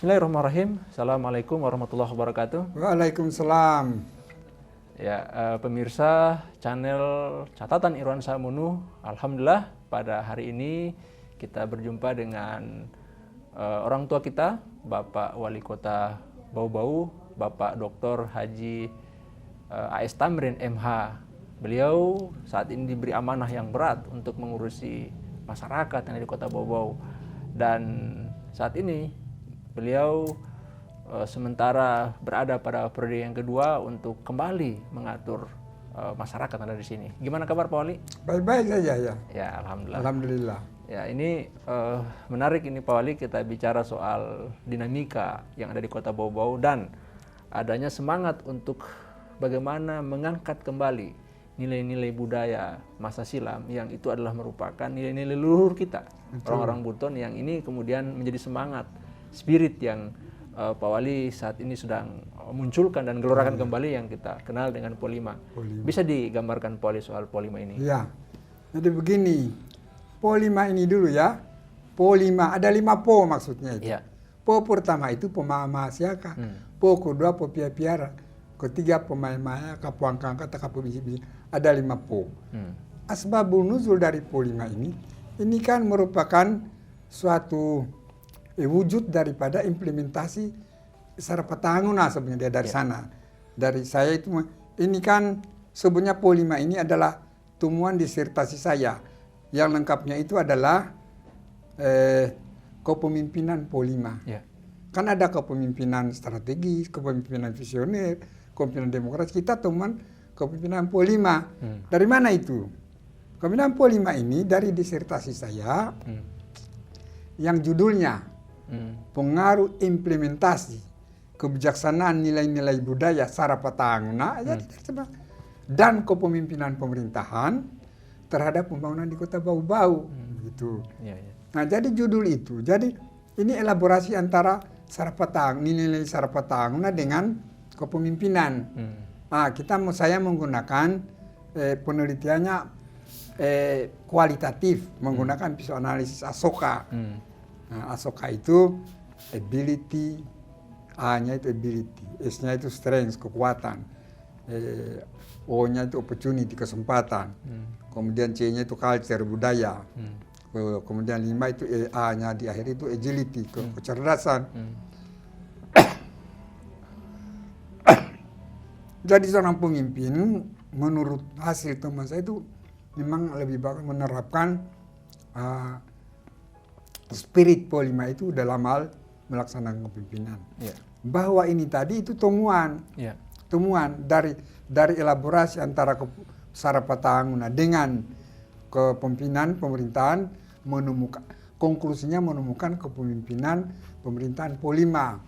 Bismillahirrahmanirrahim. Assalamualaikum warahmatullahi wabarakatuh. Waalaikumsalam. Ya, pemirsa channel Catatan Irwan Samunu, alhamdulillah pada hari ini kita berjumpa dengan orang tua kita, Bapak Wali Kota Bau-Bau, Bapak Dr. Haji A.S. Tamrin MH. Beliau saat ini diberi amanah yang berat untuk mengurusi masyarakat yang ada di Kota Bau-Bau, dan saat ini beliau sementara berada pada periode yang kedua untuk kembali mengatur masyarakat yang ada di sini. Gimana kabar Pak Wali? Baik-baik saja ya. Ya, alhamdulillah. Alhamdulillah. Ya, ini menarik ini Pak Wali, kita bicara soal dinamika yang ada di Kota Bau-Bau dan adanya semangat untuk bagaimana mengangkat kembali nilai-nilai budaya masa silam yang itu adalah merupakan nilai-nilai leluhur kita, orang-orang Buton, yang ini kemudian menjadi semangat spirit yang Pak Wali saat ini sedang munculkan dan gelorakan kembali yang kita kenal dengan Polima. Bisa digambarkan Pak Wali soal Polima ini? Ya, jadi begini, Polima ini dulu ya. Polima, ada 5 po maksudnya itu. Ya. Po pertama itu pemama siaka. Po kedua po piara. Ketiga pemain-maya, kapuang-kangka, kapu biji-biji. Ada 5 po. Asbabul nuzul dari Polima ini kan merupakan suatu wujud daripada implementasi Sarapatanguna sebenarnya dari sana. Dari saya itu, ini kan sebenarnya Polima ini adalah temuan disertasi saya. Yang lengkapnya itu adalah kepemimpinan Polima. Ya. Kan ada kepemimpinan strategis, kepemimpinan visioner, kepemimpinan demokrasi. Kita temuan kepemimpinan Polima. Dari mana itu? Kepemimpinan Polima ini dari disertasi saya yang judulnya pengaruh implementasi kebijaksanaan nilai-nilai budaya Sarapatanguna dan kepemimpinan pemerintahan terhadap pembangunan di Kota Bau-Bau, gitu. Nah, jadi judul itu, jadi ini elaborasi antara nilai-nilai Sarapatanguna dengan kepemimpinan. Nah, saya menggunakan penelitiannya kualitatif, menggunakan psikoanalisis Asoka. Nah, Asoka itu ability, A-nya itu ability, S-nya itu strength, kekuatan, O-nya itu opportunity, kesempatan, kemudian C-nya itu culture, budaya, kemudian 5 itu A-nya di akhir itu agility, kecerdasan. Jadi seorang pemimpin, menurut hasil teman saya itu memang lebih bagus menerapkan spirit Polima itu dalam hal melaksanakan kepemimpinan. Bahwa ini tadi itu temuan dari elaborasi antara Sarapatanguna dengan kepemimpinan pemerintahan, konklusinya menemukan kepemimpinan pemerintahan Polima.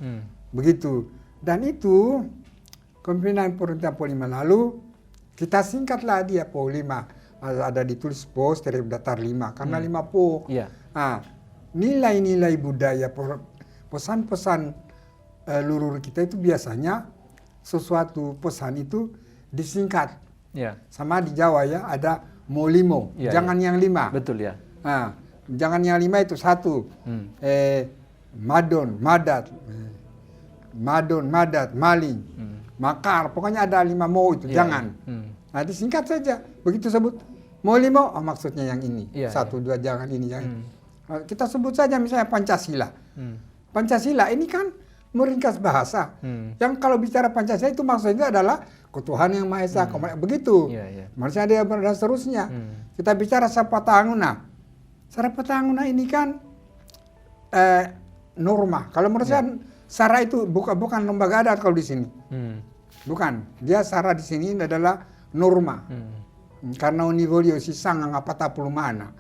Begitu. Dan itu kepemimpinan pemerintahan Polima lalu kita singkatlah dia Polima. Ada ditulis pos dari datar 5 karena 5 po. Nilai-nilai budaya, pesan-pesan luhur kita itu biasanya sesuatu pesan itu disingkat. Sama di Jawa ya ada molimo, jangan yang 5. Betul ya. Nah, jangan yang 5 itu 1. Madon, madat, maling, makar, pokoknya ada 5 mo itu, jangan. Nah, disingkat saja. Begitu sebut molimo, maksudnya yang ini. 1, 2, jangan ini, jangan. Kita sebut saja misalnya Pancasila. Pancasila ini kan meringkas bahasa. Yang kalau bicara Pancasila itu maksudnya adalah ketuhanan yang Maha Esa, begitu. Maksudnya dia dan seterusnya. Kita bicara Sarapatanguna. Sarapatanguna ini kan norma. Kalau menurut saya Sara itu bukan lembaga adat kalau di sini. Bukan. Dia Sara di sini adalah norma. Karena univolio sisang ngapata mana.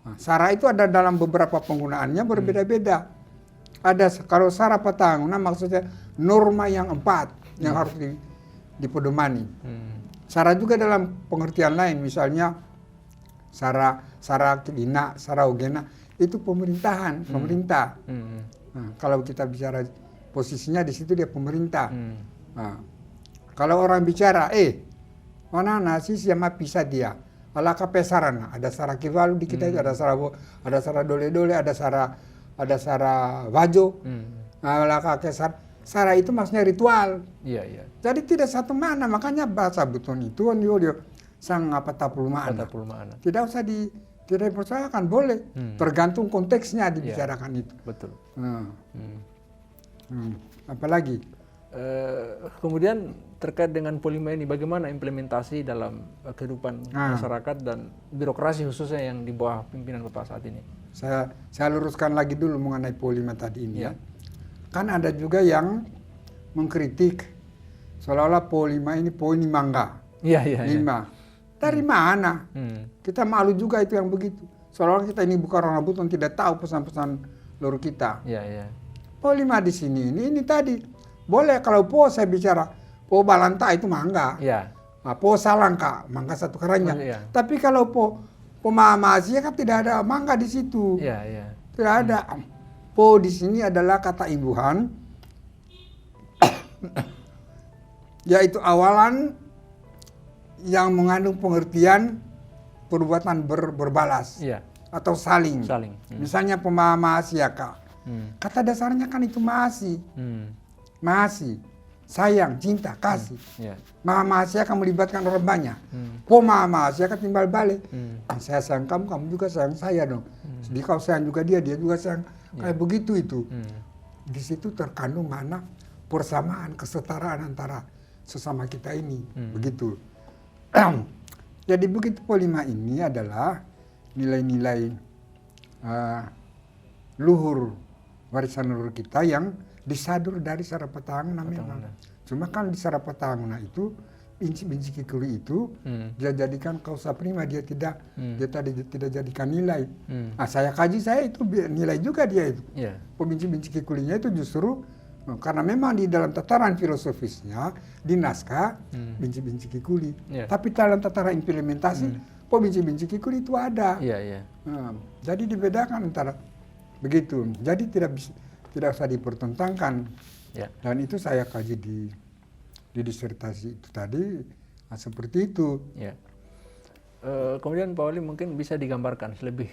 Nah, Sara itu ada dalam beberapa penggunaannya berbeda-beda. Ada kalau Sarapatanguna maksudnya norma yang 4 yang harus dipedomani. Sara juga dalam pengertian lain, misalnya Sara Kidina, Sara Ogena itu pemerintahan, pemerintah. Nah, kalau kita bicara posisinya di situ dia pemerintah. Nah, kalau orang bicara mana nasi siapa bisa dia ala kapesarana, ada Sara Kivalu di kita itu, ada Sara Dole-Dole, ada Sara Wajo. kakek Sarah itu maksudnya ritual. Iya, iya. Jadi tidak satu makna, makanya bahasa buton itu dia sang apa tapul makna. Tidak usah tidak dipersoalkan, boleh. Tergantung konteksnya dibicarakan itu. Betul. Apalagi? Kemudian terkait dengan polima ini, bagaimana implementasi dalam kehidupan masyarakat dan birokrasi khususnya yang di bawah pimpinan Bapak saat ini? Saya luruskan lagi dulu mengenai polima tadi ini ya. Kan ada juga yang mengkritik seolah-olah polima ini poini mangga. Iya. 5. Dari mana? Kita malu juga itu yang begitu. Seolah-olah kita ini bukan orang buton, tidak tahu pesan-pesan leluhur kita. Iya. Polima di sini ini tadi boleh kalau po saya bicara po balanta itu mangga. Iya. Nah, po salangka mangga satu keranjang. Iya. Tapi kalau po Mamasia kan tidak ada mangga di situ. Iya. Tidak ada. Po di sini adalah kata imbuhan, yaitu awalan yang mengandung pengertian perbuatan berbalas atau saling. Misalnya pemamasiaka. Kata dasarnya kan itu masih sayang, cinta, kasih. Mamasiaka melibatkan orang banyak. Pemamasiaka timbal balik. Saya sayang kamu, kamu juga sayang saya dong. Jadi kau sayang juga dia juga sayang. Kayak begitu itu. Di situ terkandung mana persamaan, kesetaraan antara sesama kita ini. Begitu. Jadi begitu polima ini adalah nilai-nilai luhur, warisan luhur kita yang disadur dari Sarapatahanguna memang. Cuma kan di Sarapatahanguna itu binci kikuli itu dia jadikan kausa prima, dia tidak jadikan nilai. Nah, saya kaji itu nilai juga dia itu. Binci kikulinya itu justru karena memang di dalam tataran filosofisnya di naskah binci kikuli. Tapi dalam tataran implementasi binci kikuli itu ada. Jadi dibedakan antara begitu. Jadi tidak usah dipertentangkan. Dan itu saya kaji di disertasi itu tadi seperti itu. Kemudian Pak Wali mungkin bisa digambarkan lebih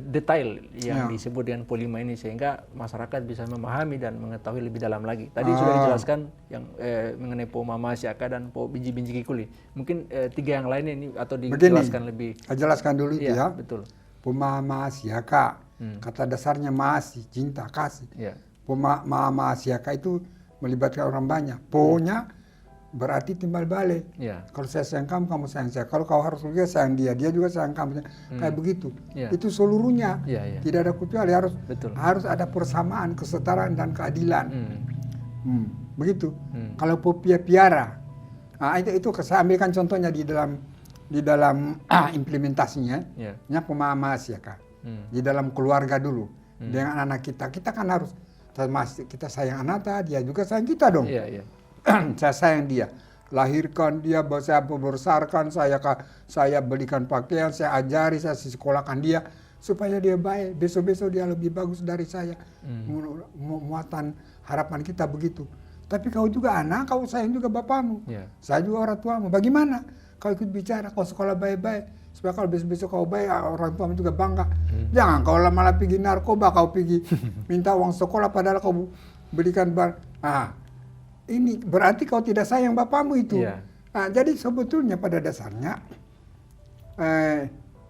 detail yang disebut dengan polima ini sehingga masyarakat bisa memahami dan mengetahui lebih dalam lagi. Tadi sudah dijelaskan yang mengenai po mamasiaka dan po binci kikuli. Mungkin 3 yang lain ini atau dijelaskan lebih. Jelaskan dulu itu ya. Betul. Po mamasiaka kata dasarnya masih, cinta, kasih. Po mamasiaka itu melibatkan orang banyak. Po-nya berarti timbal balik. Kalau saya sayang kamu, kamu sayang saya. Kalau kau harus juga sayang dia juga sayang kamu. Kayak begitu. Itu seluruhnya. Tidak ada kecuali harus ada persamaan, kesetaraan dan keadilan. Begitu. Kalau piara, nah, itu saya ambilkan contohnya di dalam implementasinya. Nya pemamasiaka. Di dalam keluarga dulu dengan anak kita kan harus kita sayang anak, dia juga sayang kita dong. Saya sayang dia, lahirkan dia, saya membesarkan, saya belikan pakaian, saya ajari, saya sekolahkan dia supaya dia baik. Besok-besok dia lebih bagus dari saya. Muatan harapan kita begitu. Tapi kau juga anak, kau sayang juga bapamu. Saya juga orang tuamu. Bagaimana? Kau ikut bicara, kau sekolah baik-baik. Supaya kalau besok-besok kau baik, orang tuamu juga bangga. Jangan kau malah pergi narkoba, kau pergi minta uang sekolah padahal kau belikan ini berarti kau tidak sayang bapamu itu. Nah, jadi sebetulnya pada dasarnya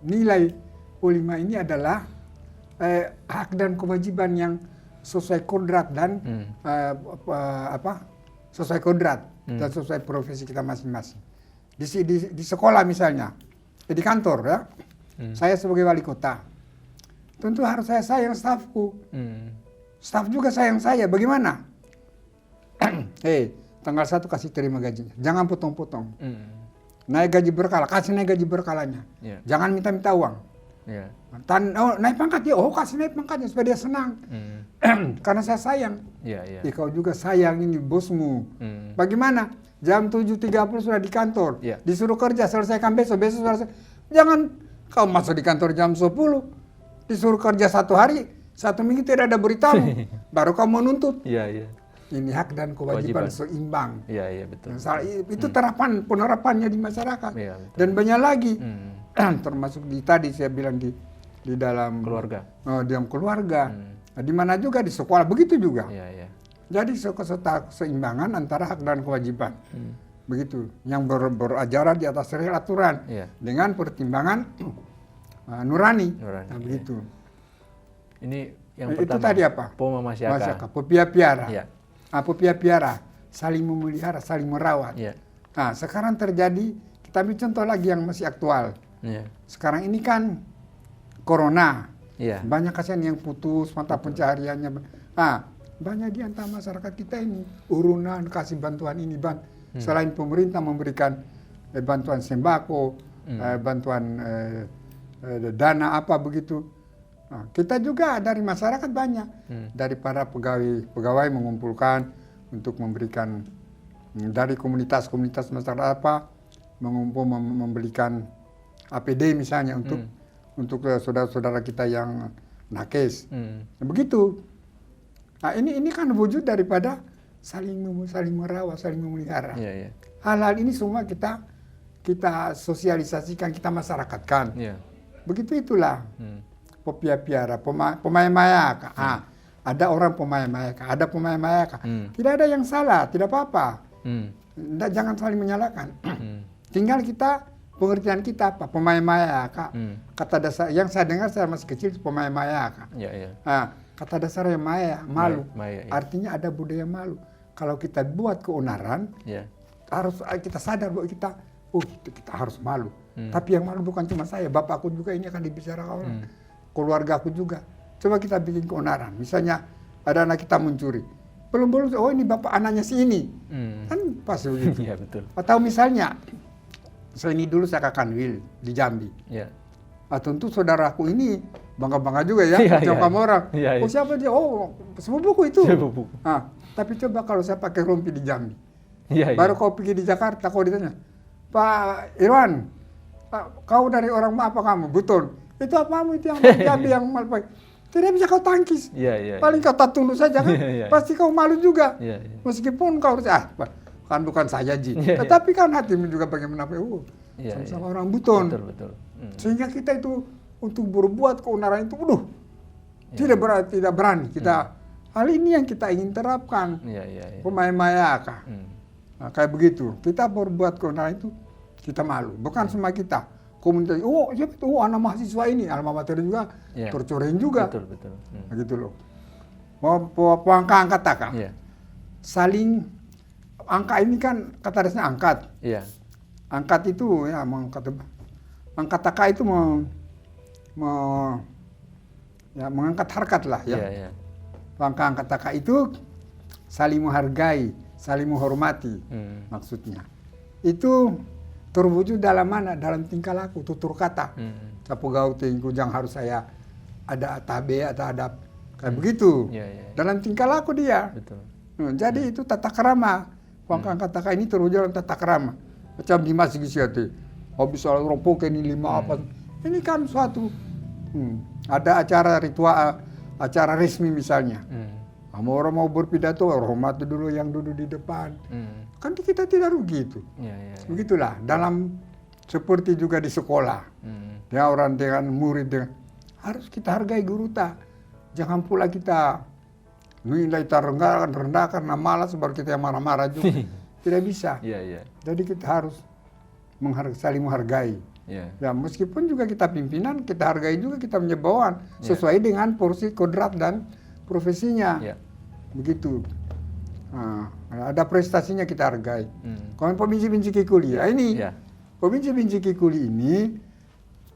nilai polima ini adalah hak dan kewajiban yang sesuai kodrat dan sesuai kodrat dan sesuai profesi kita masing-masing. Di sekolah misalnya, di kantor ya, saya sebagai wali kota, tentu harus saya sayang stafku. Staf juga sayang saya. Bagaimana? Tanggal 1 kasih terima gajinya. Jangan potong-potong. Naik gaji berkala, kasih naik gaji berkalanya. Jangan minta-minta uang. Naik pangkat ya, kasih naik pangkatnya supaya dia senang. Karena saya sayang. Kau juga sayang ini bosmu. Bagaimana? Jam 7.30 sudah di kantor. Disuruh kerja, selesaikan besok selesai. Jangan kau masuk di kantor jam 10. Disuruh kerja 1 hari, 1 minggu tidak ada beritamu. Baru kau menuntut. Ini hak dan kewajiban seimbang. Betul. Itu penerapannya di masyarakat. Dan banyak lagi. Termasuk tadi saya bilang di dalam keluarga. Di dalam keluarga. Di mana juga di sekolah begitu juga. Jadi keseimbangan antara hak dan kewajiban. Begitu. Yang berajaran di atas real aturan. Dengan pertimbangan nurani. Nah, begitu. Ini yang pertama. Itu tadi apa? Poma masyaka. Pepiara. Pepiara. Saling memelihara, saling merawat. Nah, sekarang terjadi, kita ambil contoh lagi yang masih aktual. Sekarang ini kan corona. Banyak kasihan yang putus mata pencahariannya. Banyak di antara masyarakat kita ini urunan kasih bantuan ini, selain pemerintah memberikan bantuan sembako, bantuan dana apa begitu. Nah, kita juga dari masyarakat banyak, dari para pegawai mengumpulkan untuk memberikan dari komunitas masyarakat apa membelikan APD misalnya untuk saudara-saudara kita yang nakes. Begitu. Nah, ini kan wujud daripada saling merawat, saling memelihara. Hal-hal ini semua kita sosialisasikan, kita masyarakatkan. Begitu itulah. Pepiara, pemaya-maya. Ada orang pemaya-maya, ada pemaya-maya. Tidak ada yang salah, tidak apa-apa. Jangan saling menyalahkan. Tinggal kita pengertian kita apa? Pemaya-maya, Kak. Kata dasar yang saya dengar saya masih kecil pemaya-maya, Kak. Kata dasarnya malu. Artinya ada budaya malu. Kalau kita buat keonaran, harus kita sadar bahwa kita harus malu. Tapi yang malu bukan cuma saya, bapakku juga ini akan dibicarakan orang. Keluarga aku juga. Coba kita bikin keonaran. Misalnya ada anak kita mencuri. Belum oh ini bapak anaknya si ini. Kan pas begitu. Betul. Atau misalnya ini dulu saya ke Kanwil di Jambi. Tentu saudaraku ini bangga-bangga juga ya, macam orang. Oh siapa dia? Oh sepupuku itu. Tapi coba kalau saya pakai rompi di Jambi. Baru kau pergi di Jakarta, kau ditanya, Pak Irwan, kau dari orang apa kamu? Betul. Itu apamu itu yang di Jambi yang malu. Tidak bisa kau tangkis. Paling kau tak tunduk saja kan. Pasti kau malu juga. Meskipun kau kan bukan saya Ji. Tetapi kan hatimu juga bagaimana sama orang buton. Betul. Sehingga kita itu untuk berbuat keonaran itu tidak berani kita. Hal ini yang kita ingin terapkan. Pemaya-maya kayak begitu. Kita berbuat keonaran itu kita malu. Bukan semua kita. Komunitas, siapa itu? Anak mahasiswa ini, alma mater juga tercoreng juga. Betul. Begitu loh. Mau angka-angkat tak? Saling angka ini kan kata dasarnya angkat. Angkat itu ya angkat taka itu mengangkat harkat lah ya. Angkat taka itu saling menghargai, saling menghormati maksudnya. Itu terwujud dalam mana? Dalam tingkah laku, tutur kata. Sapu gaul tingkujang harus saya ada tabe atau ada kayak begitu. Dalam tingkah laku dia. Jadi itu tata krama. Angkat taka ini terwujud dalam tata krama. Macam di masjid siate. Habis soal rompok ini 5 apa. Ini kan suatu ada acara ritual, acara resmi misalnya. Orang mau berpidato, hormati dulu yang duduk di depan. Kan kita tidak rugi itu. Begitulah. Dalam seperti juga di sekolah. Ya orang dengan murid harus kita hargai guru ta. Jangan pula kita nilai rendah karena malas baru kita yang marah-marah juga. Tidak bisa. Jadi kita harus saling menghargai. Ya meskipun juga kita pimpinan, kita hargai juga kita punya bawahan sesuai dengan porsi kodrat dan profesinya. Begitu. Ada prestasinya kita hargai. Kalau pembinci kikuli ini, pembinci kikuli ini,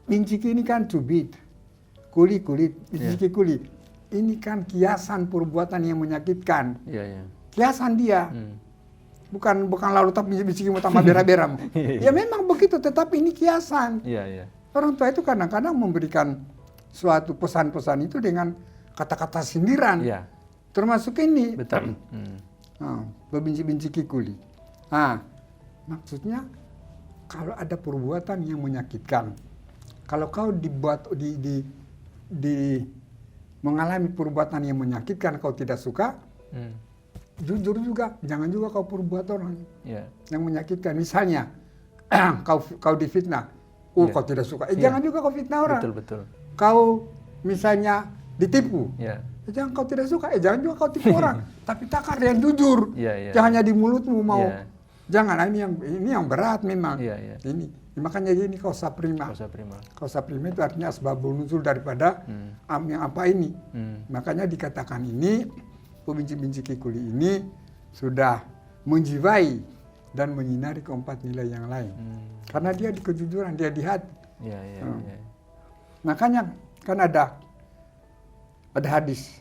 binciki ini kan cubit, kulit, binciki kikuli. Ini kan kiasan perbuatan yang menyakitkan. Kiasan dia. Bukan lalu tapi binciki mau tambah bera-bera. Ya memang begitu, tetapi ini kiasan. Orang tua itu kadang-kadang memberikan suatu pesan-pesan itu dengan kata-kata sindiran. Termasuk ini. Betul. Benci kikuli. Maksudnya kalau ada perbuatan yang menyakitkan, kalau kau dibuat mengalami perbuatan yang menyakitkan, kau tidak suka, jujur juga, jangan juga kau perbuat orang yang menyakitkan. Misalnya kau difitnah, kau tidak suka, jangan juga kau fitnah orang. Betul. Kau misalnya ditipu. Jangan kau tidak suka, jangan juga kau tipu orang. Tapi takar yang jujur. Jangan hanya di mulutmu mau. Jangan, ini yang berat memang. Ini makanya gini kausa prima. Kausa prima itu artinya asbabul nuzul daripada yang apa ini. Makanya dikatakan ini pembenci-benci kikuli ini sudah menjiwai dan menyinari keempat nilai yang lain. Karena dia di kejujuran, dia di hati. Makanya kan ada hadis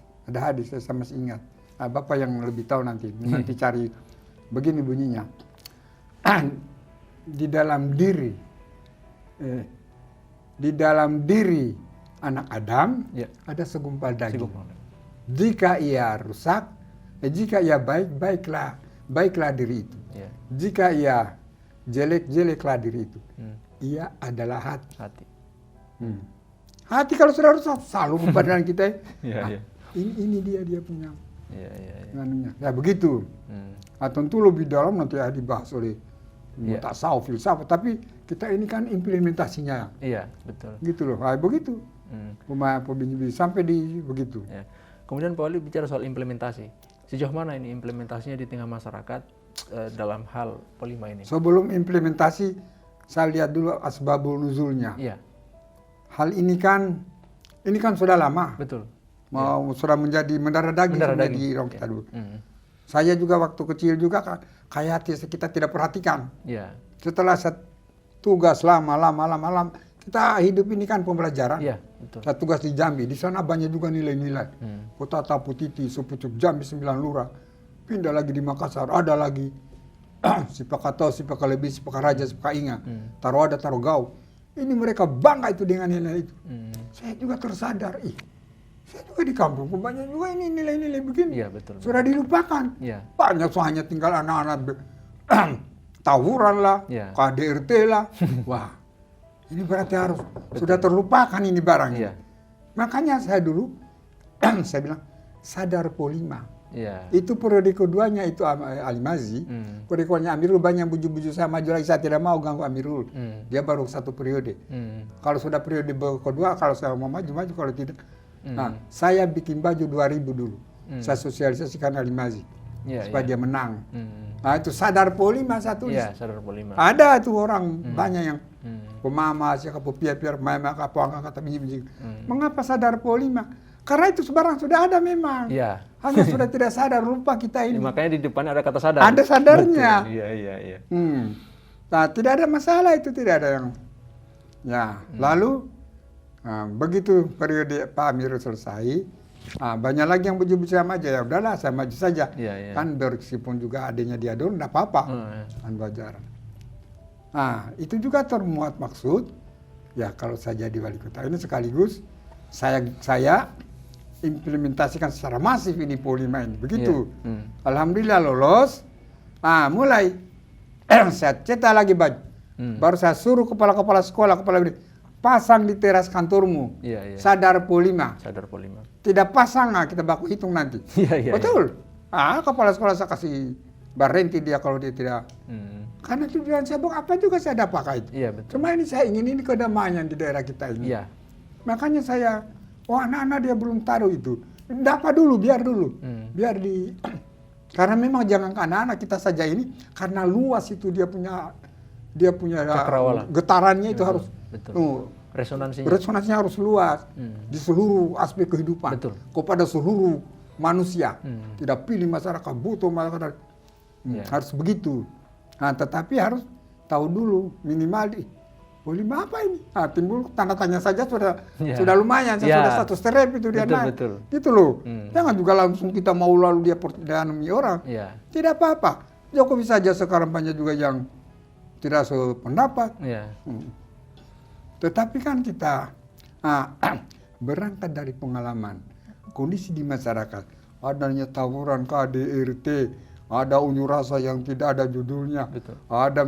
saya masih ingat. Bapak yang lebih tahu nanti cari begini bunyinya. Di dalam diri anak Adam ada segumpal daging. Jika ia rusak, jika ia baik, baiklah diri itu. Jika ia jelek, jeleklah diri itu. Ia adalah hati. Hati kalau sudah rusak, selalu badan kita. Ini dia punya. Ya begitu. Tentu lebih dalam nanti dibahas oleh tasawuf, filsafat. Tapi kita ini kan implementasinya. Iya, betul. Gitu loh. Begitu. Sampai di begitu. Kemudian Pak Wali bicara soal implementasi. Sejauh mana ini implementasinya di tengah masyarakat dalam hal polima ini? Sebelum implementasi, saya lihat dulu asbabul nuzulnya. Hal ini kan sudah lama. Betul. Sudah menjadi mendarah daging di orang kita dulu. Saya juga waktu kecil juga kayak kita tidak perhatikan. Setelah tugas lama, kita hidup ini kan pembelajaran. Betul. Saya tugas di Jambi, di sana banyak juga nilai-nilai. Kota Taputiti, Sepucuk Jambi, 9 lurah. Pindah lagi di Makassar, ada lagi Sipakato, Sipakalebi, Sipakaraja, Sipakainga. Taruada, Tarogau. Ini mereka bangga itu dengan nilai itu. Saya juga tersadar, saya juga di kampung banyak juga ini nilai-nilai begini. Betul. Sudah dilupakan. Banyak hanya tinggal anak-anak tawuran lah, KDRT lah. Wah, ini berarti harus sudah terlupakan ini barangnya. Makanya saya dulu, saya bilang sadar polima. Itu periode keduanya itu Alimazi. Periode keduanya Amirul banyak buju-buju saya maju lagi, saya tidak mau ganggu Amirul. Dia baru satu periode. Kalau sudah periode kedua, kalau saya mau maju kalau tidak. Saya bikin baju 2000 dulu. Saya sosialisasikan Alimazi supaya dia menang. Itu sadar polima satu. Sadar polima. Ada tuh orang banyak yang pemama, siapa piar mama, apa kata biji. Mengapa sadar polima? Karena itu sebarang sudah ada memang. Hanya sudah tidak sadar, lupa kita ini. Makanya di depan ada kata sadar. Ada sadarnya. Iya. Nah, tidak ada masalah itu, tidak ada yang. Lalu begitu periode Pak Amirul selesai, banyak lagi yang buju-buju saya maju, ya udahlah saya maju saja. Kan berkesipun juga adanya dia dulu, enggak apa-apa. Kan wajar. Itu juga termuat maksud, kalau saya jadi wali kota ini sekaligus saya implementasikan secara masif ini polima ini. Begitu. Alhamdulillah lolos. Mulai saya cetak lagi baju. Baru saya suruh kepala-kepala sekolah, pasang di teras kantormu. Sadar polima. Tidak pasang, kita baku hitung nanti. Betul. Kepala sekolah saya kasih berhenti dia kalau dia tidak. Karena tujuan saya apa juga saya dapat itu. Cuma ini saya ingin ini kedamaian di daerah kita ini. Makanya saya, anak-anak dia belum taruh itu. Dapat dulu, biar dulu. Karena memang jangan ke anak-anak kita saja ini, karena luas itu dia punya getarannya itu harus. Resonansinya harus luas di seluruh aspek kehidupan. Kepada seluruh manusia. Tidak pilih masyarakat butuh masyarakat. Harus begitu. Tetapi harus tahu dulu minimal polima apa ini? Timbul tanda tanya saja sudah lumayan, sudah satu strep itu dia naik. Gitu loh. Jangan juga langsung kita mau lalu dia pertidangan orang. Tidak apa-apa. Jokowi saja sekarang banyak juga yang tidak sependapat. Tetapi kan kita berangkat dari pengalaman kondisi di masyarakat, adanya tawuran KDRT, ada unjuk rasa yang tidak ada judulnya, ada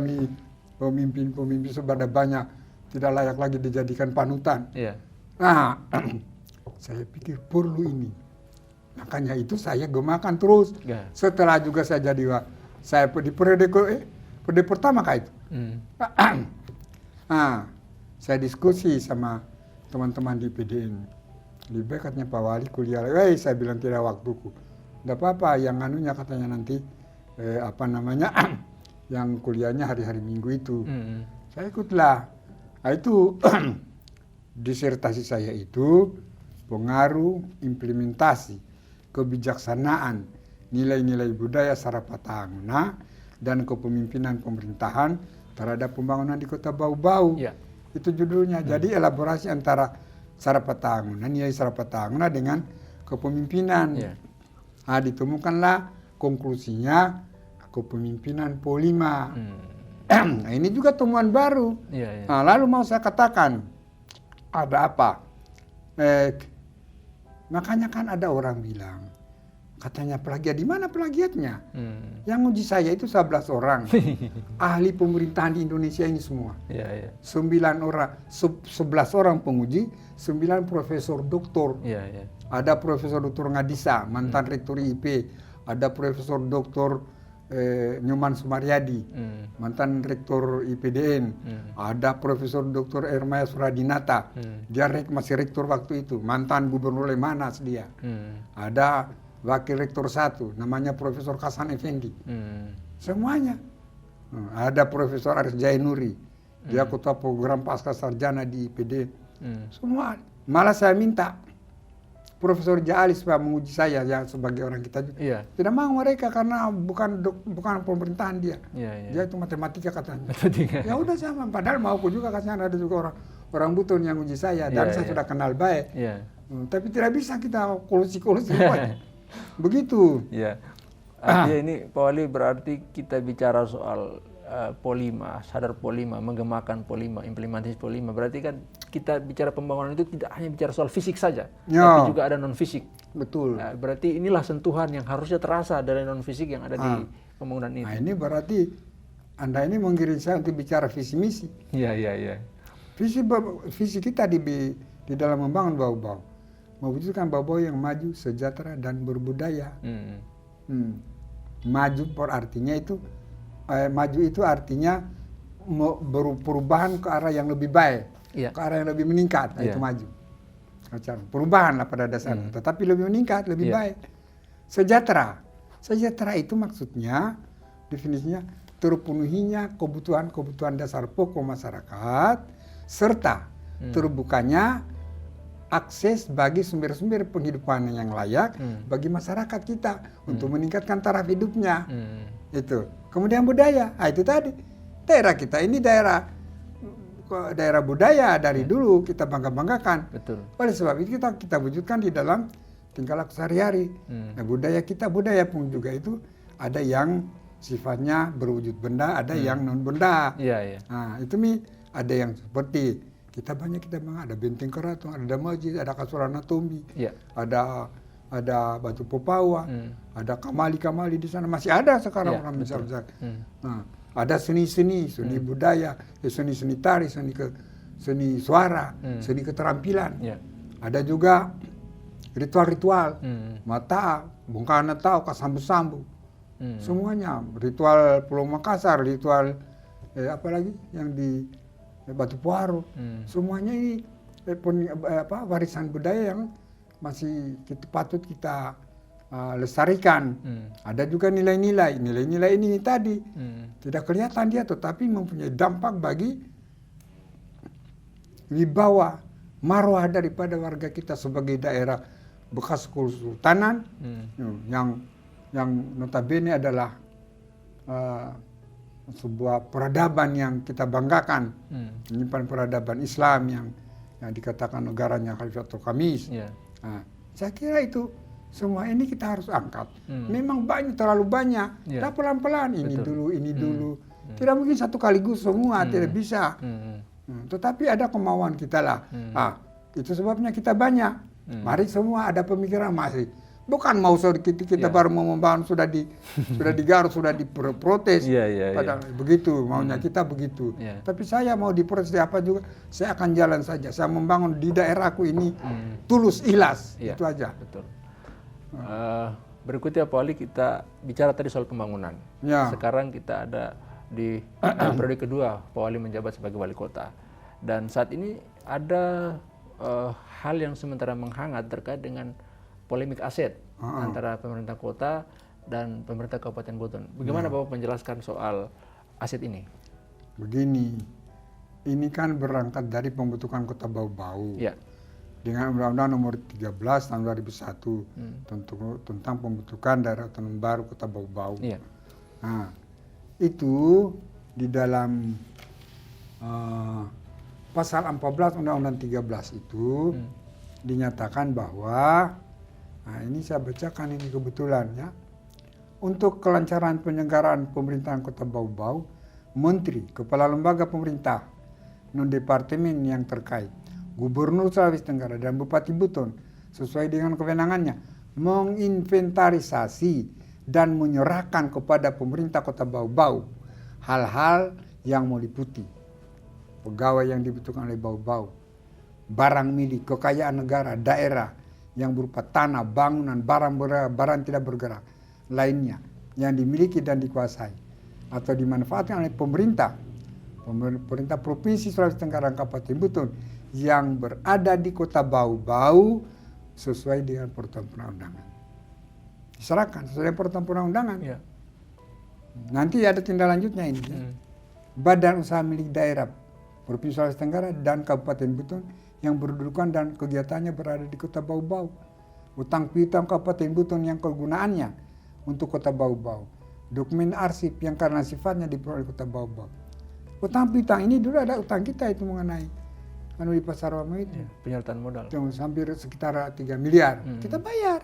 pemimpin-pemimpin sebanyak banyak tidak layak lagi dijadikan panutan. Saya pikir perlu ini, makanya itu saya gemakan terus. Setelah juga saya jadi saya di periode pertama itu. Saya diskusi sama teman-teman di PDN. Lebih baik katanya Pak Wali kuliah lagi. Saya bilang tidak waktuku. Tidak apa-apa, yang anunya katanya nanti yang kuliahnya hari-hari Minggu itu. Saya ikutlah. Nah, itu disertasi saya itu pengaruh implementasi kebijaksanaan nilai-nilai budaya Sarapatahanguna dan kepemimpinan pemerintahan terhadap pembangunan di Kota Bau-Bau. Ya. Itu judulnya. Jadi elaborasi antara Sarapatahanguna, nilai Sarapatahanguna dengan kepemimpinan. Yeah. Nah, ditemukanlah konklusinya kepemimpinan Polima. Nah, ini juga temuan baru. Yeah, yeah. Nah, lalu mau saya katakan, ada apa? Makanya kan ada orang bilang, katanya plagiat. Di mana plagiatnya? Yang uji saya itu 11 orang. Ahli pemerintahan di Indonesia ini semua. Yeah, yeah. 11 orang penguji, 9 profesor doktor. Yeah, yeah. Ada Profesor Dr. Ngadisa, mantan rektor IP. Ada Profesor Dr. Nyoman Sumaryadi, mantan rektor IPDN. Ada Profesor Dr. Ermaya Suradinata. Dia masih rektor waktu itu. Mantan Gubernur Lemanas dia. Ada Wakil Rektor 1, namanya Profesor Hasan Effendi. Semuanya. Ada Profesor Aris Jainuri, dia ketua program pasca sarjana di IPD. Semua. Malah saya minta Profesor Jaalis Pak menguji saya yang sebagai orang kita juga. Iya. Tidak mau mereka karena bukan pemerintahan dia. Iya, iya. Dia itu matematika katanya. Ya udah sama. Padahal mauku juga katanya ada juga orang buton yang uji saya dan saya sudah kenal baik. Iya. Tapi tidak bisa kita kolusi-kolusi. Begitu. Ya. Artinya ini Pak Wali berarti kita bicara soal Polima, sadar Polima, menggemakan Polima, implementasi Polima. Berarti kan kita bicara pembangunan itu tidak hanya bicara soal fisik saja, tapi juga ada non fisik. Betul. Nah, berarti inilah sentuhan yang harusnya terasa dari non fisik yang ada di pembangunan ini. Nah, ini berarti Anda ini mengirim saya untuk bicara visi misi. Iya, iya, iya. Visi kita di dalam membangun Bau-Bau, mewujudkan Bau-Bau yang maju, sejahtera dan berbudaya. Maju artinya itu maju itu artinya perubahan ke arah yang lebih baik, ke arah yang lebih meningkat, itu maju. Perubahan lah pada dasarnya, tetapi lebih meningkat, lebih baik. Sejahtera itu maksudnya, definisinya terpenuhinya kebutuhan dasar pokok masyarakat, serta terbukanya akses bagi sumber-sumber penghidupan yang layak bagi masyarakat kita untuk meningkatkan taraf hidupnya. Itu. Kemudian budaya, itu tadi. Daerah kita ini daerah budaya dari dulu kita bangga-banggakan. Betul. Oleh sebab itu kita wujudkan di dalam tingkah laku sehari-hari. Nah, budaya pun juga itu ada yang sifatnya berwujud benda, ada yang non benda. Iya, iya. Nah, itu ada yang seperti kita bangga, ada benteng keraton, ada masjid, ada Kasuarana Tombi, ada Batu Popawa, ada kamali di sana masih ada sekarang orang besar-besar. Nah, ada seni budaya, seni tari, seni suara, seni keterampilan. Ada juga ritual-ritual, mata, bongkar tahu, kasambu-sambu, semuanya ritual Pulau Makassar, ritual apalagi yang di Batu Puaro, semuanya ini warisan budaya yang masih patut kita lestarikan. Ada juga nilai-nilai ini tadi tidak kelihatan dia, tetapi mempunyai dampak bagi wibawa marwah daripada warga kita sebagai daerah bekas kesultanan yang notabene adalah sebuah peradaban yang kita banggakan, menyimpan peradaban Islam yang dikatakan negaranya Khalifatul Khamis. Nah, saya kira itu semua ini kita harus angkat. Memang terlalu banyak. Kita pelan-pelan ini dulu. Tidak mungkin satu kaligus semua, tidak bisa. Tetapi ada kemauan kita lah. Itu sebabnya kita banyak. Mari semua ada pemikiran masih. Bukan mau sedikit kita baru mau membangun sudah digaruk, sudah diprotes. Padahal begitu maunya kita begitu. Tapi saya mau diprotes apa juga, saya akan jalan saja. Saya membangun di daerahku ini tulus, ikhlas. Itu aja. Betul. Berikutnya Pak Wali, kita bicara tadi soal pembangunan. Sekarang kita ada di periode kedua Pak Wali menjabat sebagai wali kota. Dan saat ini ada hal yang sementara menghangat terkait dengan polemik aset antara pemerintah kota dan pemerintah Kabupaten Buton. Bagaimana Bapak menjelaskan soal aset ini? Begini, ini kan berangkat dari pembentukan Kota Bau-Bau. Ya. Dengan Undang-Undang Nomor 13 Tahun 2001 tentang pembentukan daerah otonom baru Kota Bau-Bau. Iya. Nah, itu di dalam pasal 14 Undang-Undang 13 itu dinyatakan bahwa, nah ini saya bacakan ini kebetulan ya, untuk kelancaran penyelenggaraan pemerintahan Kota Bau-Bau, Menteri, Kepala Lembaga Pemerintah, non-departemen yang terkait, Gubernur Sulawesi Tenggara dan Bupati Buton sesuai dengan kewenangannya menginventarisasi dan menyerahkan kepada pemerintah Kota Bau-Bau hal-hal yang meliputi pegawai yang dibutuhkan oleh Bau-Bau, barang milik, kekayaan negara, daerah yang berupa tanah, bangunan, barang tidak bergerak lainnya yang dimiliki dan dikuasai atau dimanfaatkan oleh pemerintah Provinsi Sulawesi Tenggara dan Kabupaten Buton yang berada di Kota Bau-Bau sesuai dengan peraturan perundang-undangan. Diserahkan sesuai dengan peraturan perundang-undangan. Ya. Nanti ada tindak lanjutnya ini. Badan usaha milik daerah Provinsi Sulawesi Tenggara dan Kabupaten Buton yang berkedudukan dan kegiatannya berada di Kota Bau-Bau. Utang piutang Kabupaten Buton yang kegunaannya untuk Kota Bau-Bau. Dokumen arsip yang karena sifatnya diperoleh Kota Bau-Bau. Utang piutang ini dulu ada utang kita itu mengenai di Pasar Wama itu. Penyertaan modal. Hampir sekitar 3 miliar. Kita bayar.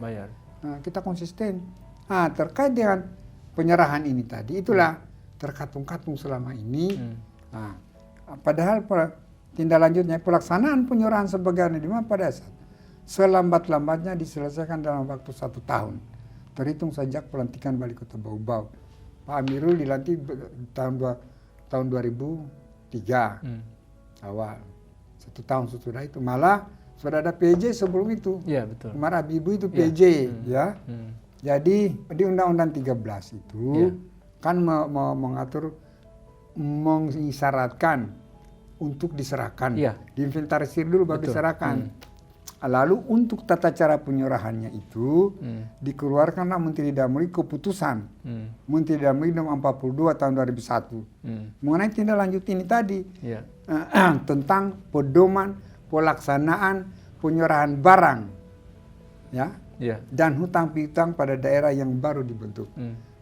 Nah, kita konsisten. Nah, terkait dengan penyerahan ini tadi, itulah terkatung-katung selama ini. Nah, padahal tindak lanjutnya pelaksanaan penyerahan sebagaimana dimana pada saat selambat-lambatnya diselesaikan dalam waktu 1 tahun. Terhitung sejak pelantikan Wali Kota Bau-Bau. Pak Amirul dilantik tahun 2003 awal. 1 tahun sesudah itu malah sudah ada PJ sebelum itu. Iya, betul. Umar Habibie itu PJ ya. Jadi di Undang-Undang 13 itu kan mengatur mengisyaratkan untuk diserahkan. Diinventarisir dulu baru diserahkan. Lalu untuk tata cara penyerahannya itu dikeluarkanlah Menteri Dalam Negeri keputusan Menteri Dalam Negeri nomor 42 tahun 2001 mengenai tindak lanjut ini tadi tentang pedoman pelaksanaan penyerahan barang dan hutang piutang pada daerah yang baru dibentuk.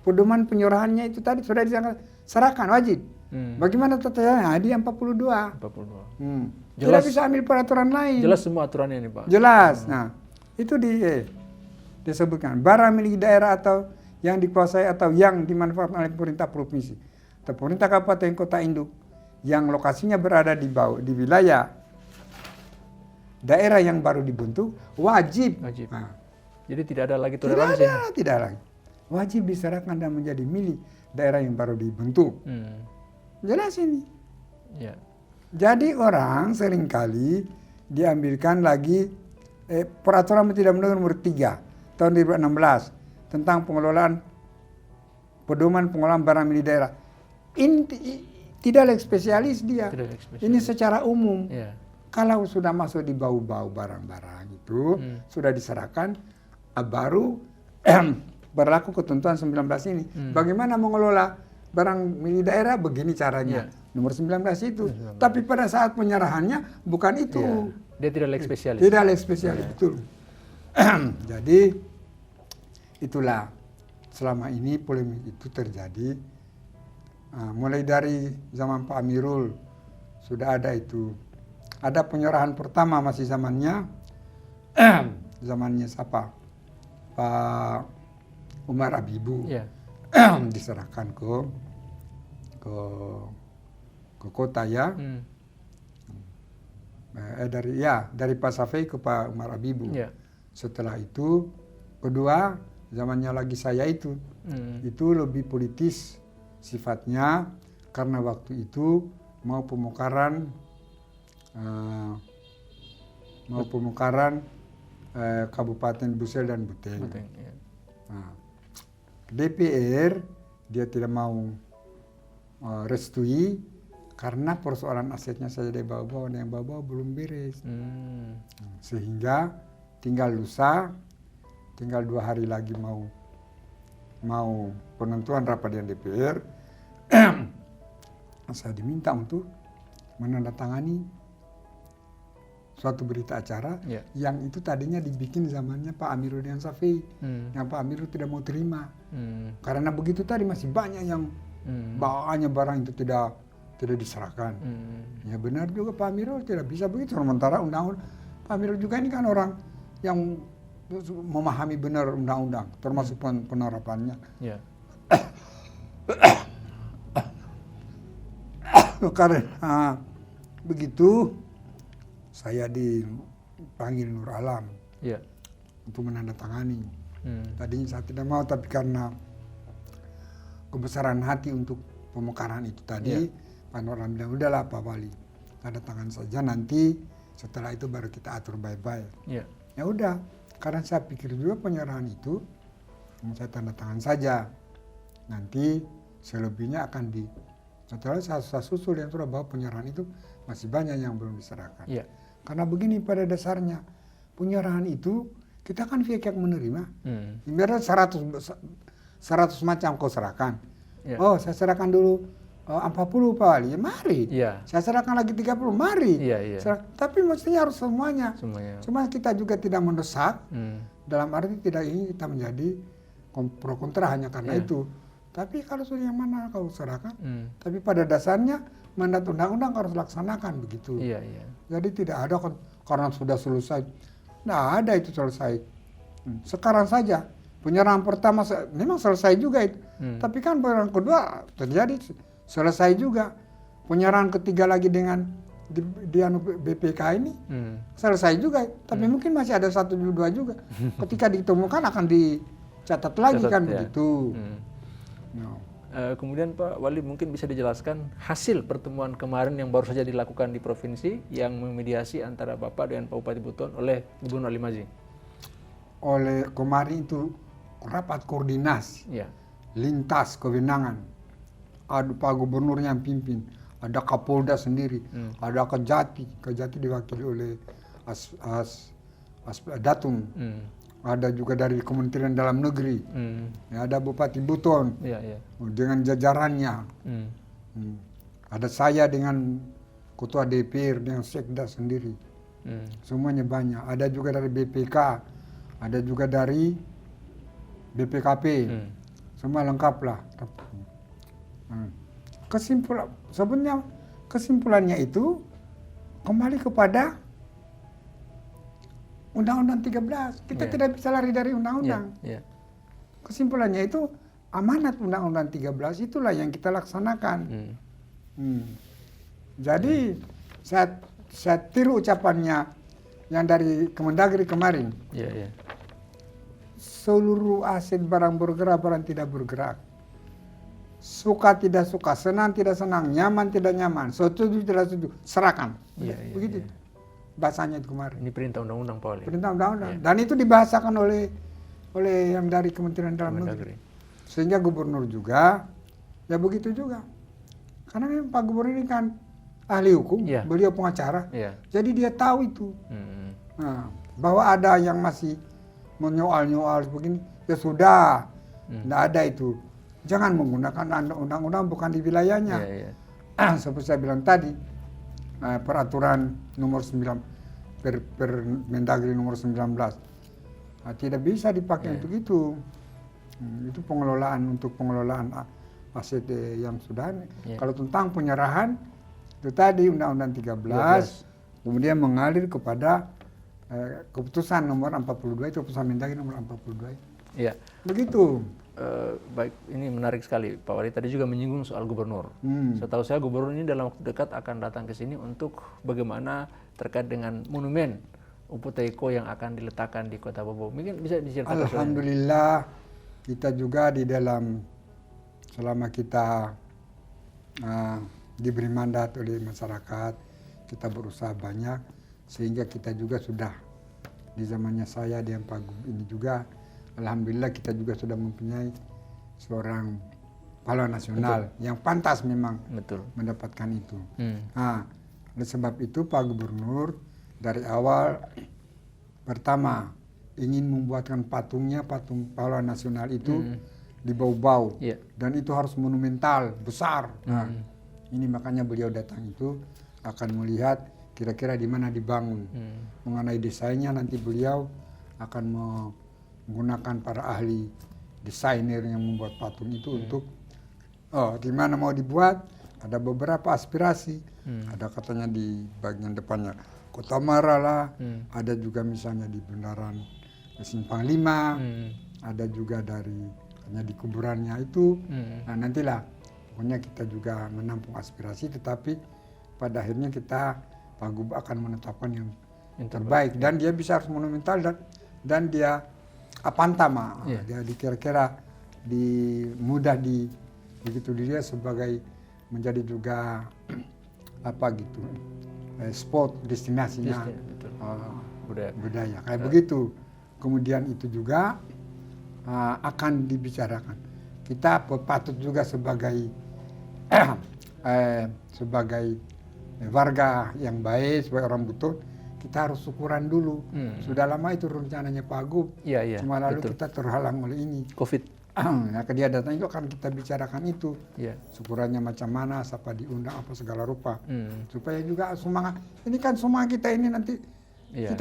Pedoman penyerahannya itu tadi sudah diserahkan wajib. Bagaimana tata caranya? Di 42. Jelas, tidak bisa ambil peraturan lain. Jelas semua aturannya ini Pak. Jelas. Nah, itu disebutkan barang milik daerah atau yang dikuasai atau yang dimanfaatkan oleh pemerintah provinsi atau pemerintah kabupaten kota induk yang lokasinya berada di wilayah daerah yang baru dibentuk wajib. Nah, jadi tidak ada lagi toleransi. Tidak lagi. Wajib diserahkan dan menjadi milik daerah yang baru dibentuk. Jelas ini. Ya. Jadi orang seringkali diambilkan lagi peraturan Menteri Dalam Negeri nomor 3 tahun 2016 tentang pengelolaan pedoman pengelolaan barang milik daerah. Ini tidak spesialis dia. Ini secara umum. Kalau sudah masuk di bau-bau barang-barang itu sudah diserahkan baru berlaku ketentuan 19 ini. Bagaimana mengelola barang milik daerah begini caranya. Nomor 19 itu. Tapi pada saat penyerahannya bukan itu. Dia tidak lagi spesialis. Tidak lagi spesialis, betul. Jadi itulah selama ini polemik itu terjadi. Mulai dari zaman Pak Amirul sudah ada itu. Ada penyerahan pertama masih zamannya siapa? Pak Umar Habibie. Diserahkan ke kota ya. Dari Pak Safei ke Pak Umar Habibie. Setelah itu kedua zamannya lagi saya itu lebih politis sifatnya karena waktu itu mau pemekaran Kabupaten Busel dan Buteng. Nah, DPR dia tidak mau restui Karena persoalan asetnya saja dari bawah-bawah, yang bawah-bawah belum beres. Sehingga tinggal lusa, tinggal 2 hari lagi mau penentuan rapat yang DPR. Saya diminta untuk menandatangani suatu berita acara yang itu tadinya dibikin zamannya Pak Amiruddin Syafii, yang Pak Amiru tidak mau terima. Karena begitu tadi masih banyak yang banyak barang itu tidak diserahkan. Ya benar juga Pak Amiru tidak bisa begitu. Sementara undang-undang Pak Amiru juga ini kan orang yang memahami benar undang-undang, termasuk penerapannya. Karena begitu saya dipanggil Nur Alam untuk menandatangani. Tadinya saya tidak mau, tapi karena kebesaran hati untuk pemekaran itu tadi, Pak Nur Alam bilang, udahlah Pak Wali, tanda tangan saja, nanti setelah itu baru kita atur baik-baik. Ya udah, karena saya pikir juga penyerahan itu saya tanda tangan saja, nanti selebihnya akan setelah saya susul yang sudah bahwa penyerahan itu masih banyak yang belum diserahkan. Karena begini pada dasarnya, penyerahan itu kita kan pihak yang menerima. Ibarat 100 macam kau serahkan. Oh, saya serahkan dulu 40 Pak Wali, ya mari. Saya serahkan lagi 30, mari. Tapi mestinya harus semuanya. Cuma kita juga tidak mendesak, dalam arti tidak ingin kita menjadi pro kontra hanya karena itu. Tapi kalau sudah yang mana kau serahkan, tapi pada dasarnya mandat undang-undang harus laksanakan begitu. Jadi tidak ada karena sudah selesai, tidak ada itu selesai. Sekarang saja penyerahan pertama memang selesai juga itu, tapi kan penyerahan kedua terjadi selesai juga. Penyerahan ketiga lagi dengan di BPK ini selesai juga, tapi mungkin masih ada 1, 2 juga. Ketika ditemukan akan dicatat lagi kan begitu. Kemudian Pak Wali mungkin bisa dijelaskan hasil pertemuan kemarin yang baru saja dilakukan di provinsi yang memediasi antara Bapak dengan Pak Bupati Buton oleh Gubernur Ali Mazi. Oleh kemarin itu rapat koordinasi lintas kewenangan. Ada Pak Gubernur yang pimpin, ada Kapolda sendiri, ada Kejati diwakili oleh Datum. Ada juga dari Kementerian Dalam Negeri, ada Bupati Buton dengan jajarannya, ada saya dengan Ketua DPR dengan Sekda sendiri, semuanya banyak. Ada juga dari BPK, ada juga dari BPKP, semua lengkap lah. Kesimpulannya itu kembali kepada Undang-Undang 13, kita tidak bisa lari dari Undang-Undang. Kesimpulannya itu amanat Undang-Undang 13 itulah yang kita laksanakan. Jadi saya tiru ucapannya yang dari Kemendagri kemarin. Seluruh aset barang bergerak, barang tidak bergerak. Suka tidak suka, senang tidak senang, nyaman tidak nyaman, setuju tidak setuju, serahkan. Begitu. Bahasanya itu kemarin. Ini perintah undang-undang Pak Wali. Perintah undang-undang. Dan itu dibahasakan oleh yang dari Kementerian Dalam Negeri. Sehingga gubernur juga, ya begitu juga. Karena memang Pak Gubernur ini kan ahli hukum, beliau pengacara. Jadi dia tahu itu. Nah, bahwa ada yang masih menyoal-nyoal begini, ya sudah, tidak ada itu. Jangan menggunakan undang-undang bukan di wilayahnya. Seperti saya bilang tadi, peraturan nomor 9 Permendagri nomor 19 tidak bisa dipakai untuk itu. Itu untuk pengelolaan aset yang sudah. Kalau tentang penyerahan itu tadi Undang-Undang 13 kemudian mengalir kepada keputusan nomor 42 itu keputusan Mendagri nomor 42. Begitu. Baik, ini menarik sekali Pak Wali tadi juga menyinggung soal gubernur. Setahu saya gubernur ini dalam waktu dekat akan datang ke sini untuk bagaimana terkait dengan monumen Upu Teko yang akan diletakkan di Kota Bobo. Mungkin bisa diceritakan. Alhamdulillah kita juga di dalam selama kita diberi mandat oleh masyarakat, kita berusaha banyak sehingga kita juga sudah di zamannya saya di Pak ini juga. Alhamdulillah kita juga sudah mempunyai seorang pahlawan nasional yang pantas memang Betul. mendapatkan itu. Hmm. Nah, oleh sebab itu Pak Gubernur dari awal pertama ingin membuatkan patung pahlawan nasional itu di Bau-Bau, dan itu harus monumental besar. Nah, ini makanya beliau datang itu akan melihat kira-kira di mana dibangun. Mengenai desainnya nanti beliau akan menggunakan para ahli desainer yang membuat patung itu untuk di mana mau dibuat. Ada beberapa aspirasi, ada katanya di bagian depannya Kota Mara lah, ada juga misalnya di Bundaran Simpang 5, ada juga hanya di kuburannya itu. Nah, nantilah pokoknya kita juga menampung aspirasi, tetapi pada akhirnya Pak Gub akan menetapkan yang terbaik, dan dia bisa harus monumental dan dia apantama. Dia kira-kira mudah begitu dia sebagai menjadi juga spot destinasinya budaya kayak begitu. Kemudian itu juga akan dibicarakan. Kita patut juga sebagai warga yang baik, sebagai orang butuh, kita harus syukuran dulu. Sudah lama itu rencananya Pak Gub, cuma lalu kita terhalang oleh ini COVID. Nah, dia datang itu akan kita bicarakan itu, syukurannya macam mana, siapa diundang, apa segala rupa, supaya juga semangat. Ini kan semangat kita ini nanti,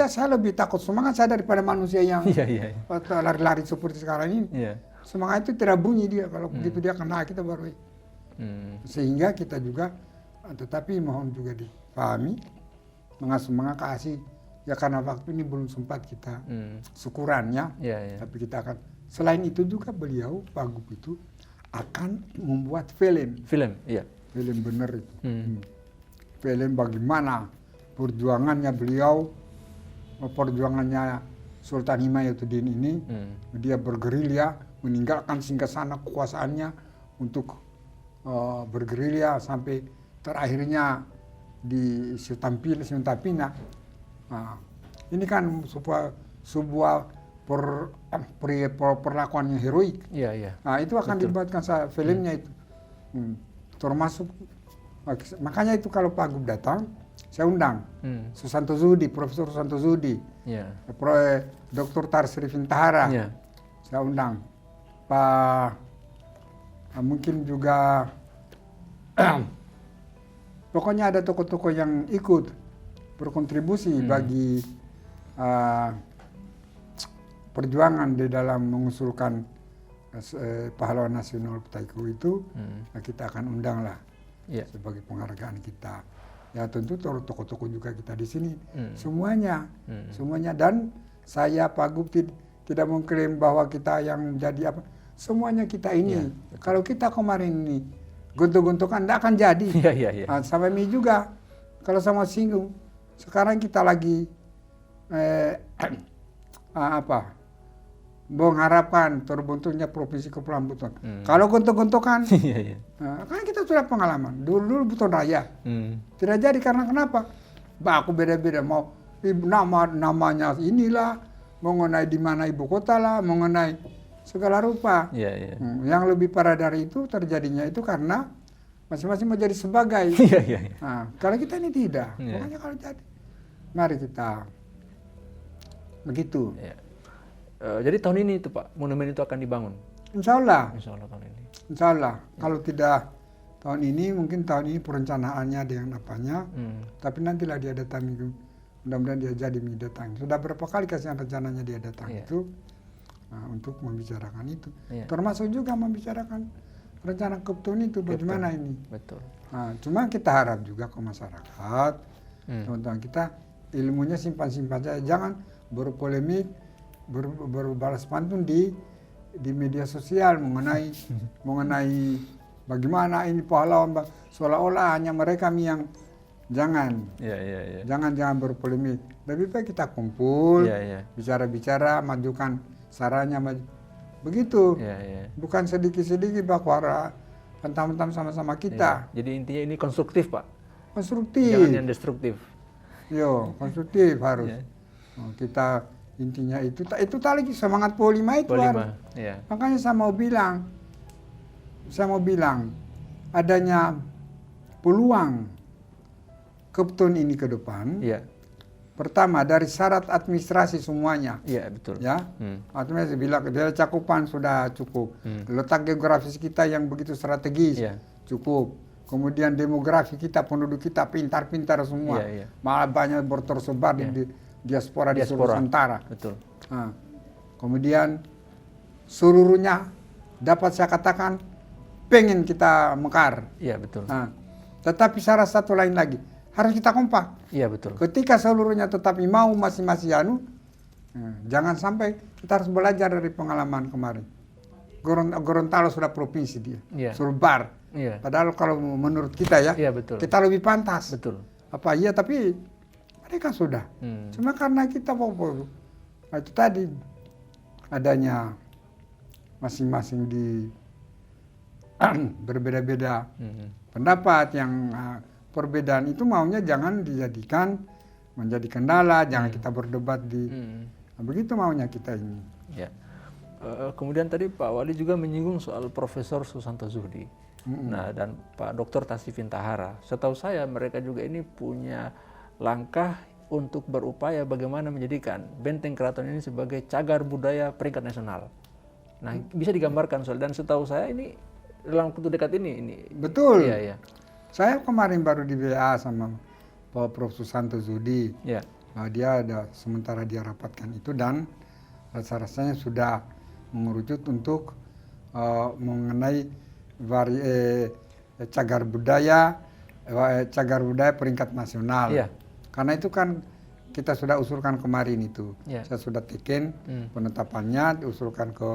saya lebih takut semangat saya daripada manusia yang lari-lari seperti sekarang ini. Semangat itu tidak bunyi dia, kalau begitu dia kena kita baru. Sehingga kita juga, tetapi mohon juga dipahami, semangat kasih, ya karena waktu ini belum sempat kita syukurannya, tapi kita akan. Selain itu juga beliau, Pak Gub itu akan membuat film. Film benar itu. Film bagaimana perjuangannya beliau, perjuangannya Sultan Himayatuddin ini, dia bergerilya, meninggalkan singgasana kekuasaannya untuk bergerilya sampai terakhirnya di Suntapina. Nah, ini kan sebuah perlakuan yang heroik. Nah, itu akan dibuatkan filmnya itu. Termasuk makanya itu kalau Pak Gub datang, saya undang Susanto Zudi, Profesor Susanto Zudi, Dr. Tarsri Fintahara, saya undang mungkin juga pokoknya ada tokoh-tokoh yang ikut berkontribusi bagi perjuangan di dalam mengusulkan pahlawan nasional Petaiko itu. Kita akan undang lah sebagai penghargaan kita. Ya tentu tokoh-tokoh juga kita di sini, semuanya, dan saya Pak Gub tidak mengklaim bahwa kita yang menjadi apa, semuanya kita ini. Kalau kita kemarin ini gontok-gontokan tidak akan jadi. Sama Mi juga, kalau sama singgung, sekarang kita lagi mengharapkan terbentuknya Provinsi Kepulauan Buton. Kalau gontok-gontokan, kan kita sudah pengalaman. Dulu Buton Raya. Tidak jadi karena kenapa? Aku beda-beda, mau namanya inilah, mengenai di mana ibu kota lah, mengenai segala rupa. Yang lebih parah dari itu terjadinya itu karena masing-masing menjadi sebagai. Nah, kalau kita ini tidak. Pokoknya kalau jadi, mari kita begitu. Jadi tahun ini itu Pak, monumen itu akan dibangun? Insya Allah tahun ini. Insya Allah. Kalau tidak tahun ini, mungkin tahun ini perencanaannya ada yang apanya, tapi nantilah dia datang itu. Mudah-mudahan dia jadi datang. Sudah berapa kali kasih rencananya dia datang itu untuk membicarakan itu. Termasuk juga membicarakan rencana Kepton itu bagaimana ini. Nah, cuma kita harap juga ke masyarakat, teman-teman kita ilmunya simpan-simpan saja, jangan berpolemik, berbalas pantun di media sosial mengenai bagaimana ini pahlawan, seolah-olah hanya mereka yang jangan berpolemik. Lebih baik kita kumpul, bicara-bicara, majukan sarannya, begitu. Bukan sedikit-sedikit bahwa hentam-hentam sama-sama kita. Jadi intinya ini konstruktif Pak. Konstruktif. Jangan yang destruktif. Konstruktif harus. Kita intinya itu tadi semangat Polima itu. Makanya saya mau bilang, saya mau bilang adanya peluang Kepton ini ke depan. Iya. Pertama dari syarat administrasi semuanya. Iya, betul. Ya, administrasi bila cakupan sudah cukup. Letak geografis kita yang begitu strategis cukup. Kemudian demografi kita, penduduk kita pintar-pintar semua. Malah banyak tersebar di diaspora di seluruh Nusantara. Betul. Nah, kemudian seluruhnya dapat saya katakan pengen kita mekar. Iya, betul. Nah, tetapi syarat satu lain lagi, harus kita kompak. Iya, betul. Ketika seluruhnya tetapi mau masing-masing jangan sampai kita harus belajar dari pengalaman kemarin. Gorontalo sudah provinsi dia, Sulbar. Padahal kalau menurut kita betul. kita lebih pantas. Betul. Apa iya, tapi mereka sudah. Cuma karena kita itu tadi adanya masing-masing di berbeda-beda pendapat yang perbedaan itu maunya jangan dijadikan menjadi kendala, jangan kita berdebat di begitu maunya kita ini. Ya. Kemudian tadi Pak Wali juga menyinggung soal Profesor Susanto Zuhdi. Nah, dan Pak Dr. Tasifin Tahara. Setahu saya mereka juga ini punya langkah untuk berupaya bagaimana menjadikan Benteng Keraton ini sebagai cagar budaya peringkat nasional. Nah, bisa digambarkan soal, dan setahu saya ini dalam waktu dekat ini. Betul. Iya. Saya kemarin baru di WA sama Pak Prof. Susanto Zuhdi. Iya. Dia ada sementara dia rapatkan itu dan rasa-rasanya sudah mengerucut untuk mengenai cagar budaya peringkat nasional. Iya. Karena itu kan kita sudah usulkan kemarin itu. Iya. Saya sudah teken penetapannya, diusulkan ke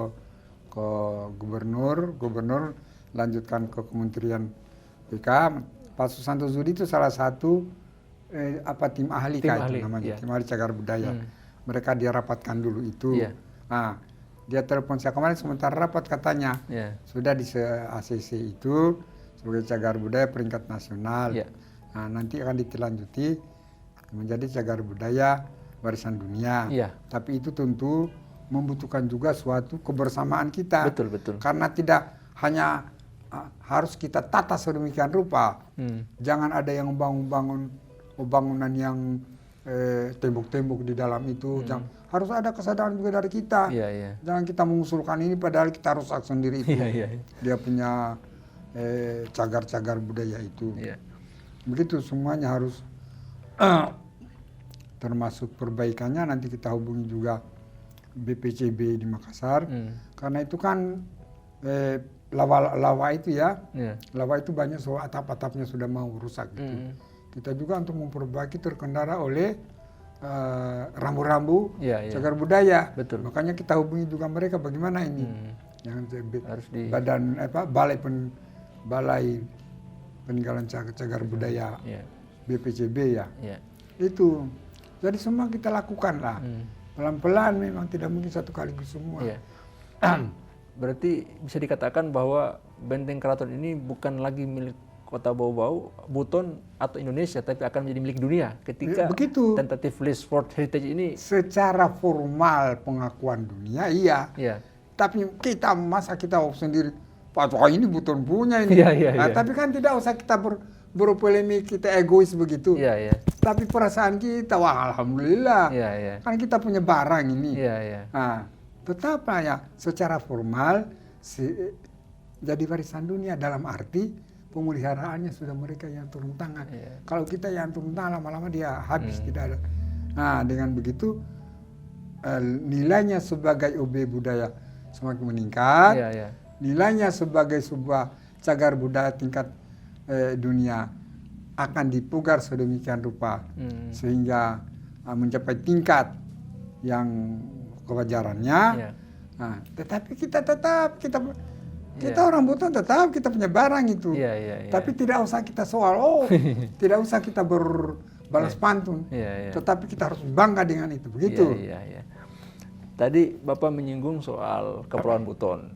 gubernur lanjutkan ke Kementerian PK. Pak Susanto Zuhdi itu salah satu tim ahli namanya, tim ahli cagar budaya. Mereka dia rapatkan dulu itu. Nah, dia telepon saya kemarin sementara rapat katanya sudah di ACC itu sebagai cagar budaya peringkat nasional. Nah, nanti akan ditindaklanjuti menjadi cagar budaya warisan dunia. Tapi itu tentu membutuhkan juga suatu kebersamaan kita. Betul. Karena tidak hanya harus kita tata sedemikian rupa. Jangan ada yang bangun bangunan yang tembok-tembok di dalam itu. Harus ada kesadaran juga dari kita. Jangan kita mengusulkan ini padahal kita rusak sendiri itu. Dia punya cagar-cagar budaya itu. Begitu semuanya harus termasuk perbaikannya nanti kita hubungi juga BPCB di Makassar. Karena itu kan lawa itu lawa itu banyak soal atap-atapnya sudah mau rusak gitu. Kita juga untuk memperbaiki terkendala oleh rambu-rambu cagar budaya. Betul. Makanya kita hubungi juga mereka bagaimana ini yang harus di badan balai peninggalan cagar budaya BPCB itu. Jadi semua kita lakukan lah. Pelan-pelan memang tidak mungkin satu kali semua. Berarti bisa dikatakan bahwa Benteng Keraton ini bukan lagi milik Kota Bau-Bau, Buton atau Indonesia, tapi akan menjadi milik dunia ketika tentative list World Heritage ini. Secara formal pengakuan dunia tapi kita masa kita sendiri, Pak ini Buton punya ini. Tapi kan tidak usah kita berpolemik, kita egois begitu. Tapi perasaan kita, wah alhamdulillah, kan kita punya barang ini. Nah, tetap secara formal jadi warisan dunia dalam arti pemeliharaannya sudah mereka yang turun tangan. Kalau kita yang turun tangan lama-lama dia habis, tidak ada. Nah, dengan begitu nilainya sebagai objek budaya semakin meningkat. Nilainya sebagai sebuah cagar budaya tingkat dunia akan dipugar sedemikian rupa sehingga mencapai tingkat yang kewajarannya. Nah, tetapi kita orang Buton tetap kita punya barang itu. Tapi tidak usah kita soal, tidak usah kita berbalas pantun. Tetapi kita harus bangga dengan itu. Begitu. Tadi Bapak menyinggung soal Kepulauan Buton.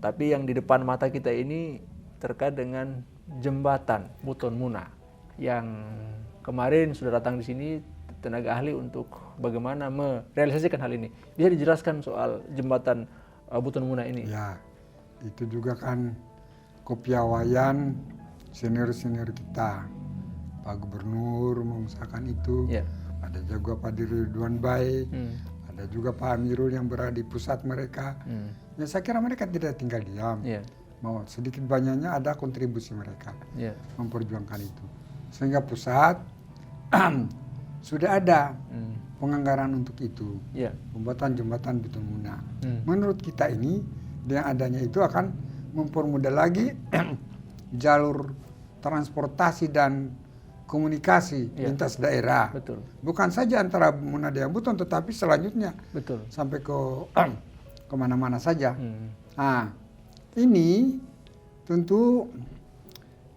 Tapi yang di depan mata kita ini terkait dengan jembatan Buton Muna yang kemarin sudah datang di sini tenaga ahli untuk bagaimana merealisasikan hal ini. Bisa dijelaskan soal jembatan Buton Muna ini? Ya, itu juga kan kepiawaian senior-senior kita. Pak Gubernur mengusahakan itu. Ya. Ada juga Pak Ridwan Baik. Ada juga Pak Amirul yang berada di pusat mereka. Ya saya kira mereka tidak tinggal diam. Ya. Mau sedikit banyaknya ada kontribusi mereka Ya. memperjuangkan itu. Sehingga pusat sudah ada penganggaran untuk itu. Ya. Pembuatan jembatan Betul Muna. Menurut kita ini dengan adanya itu akan mempermudah lagi jalur transportasi dan komunikasi lintas daerah. Betul. Bukan saja antara Muna dengan Buton, tetapi selanjutnya Betul. sampai ke kemana-mana saja. Nah, ini tentu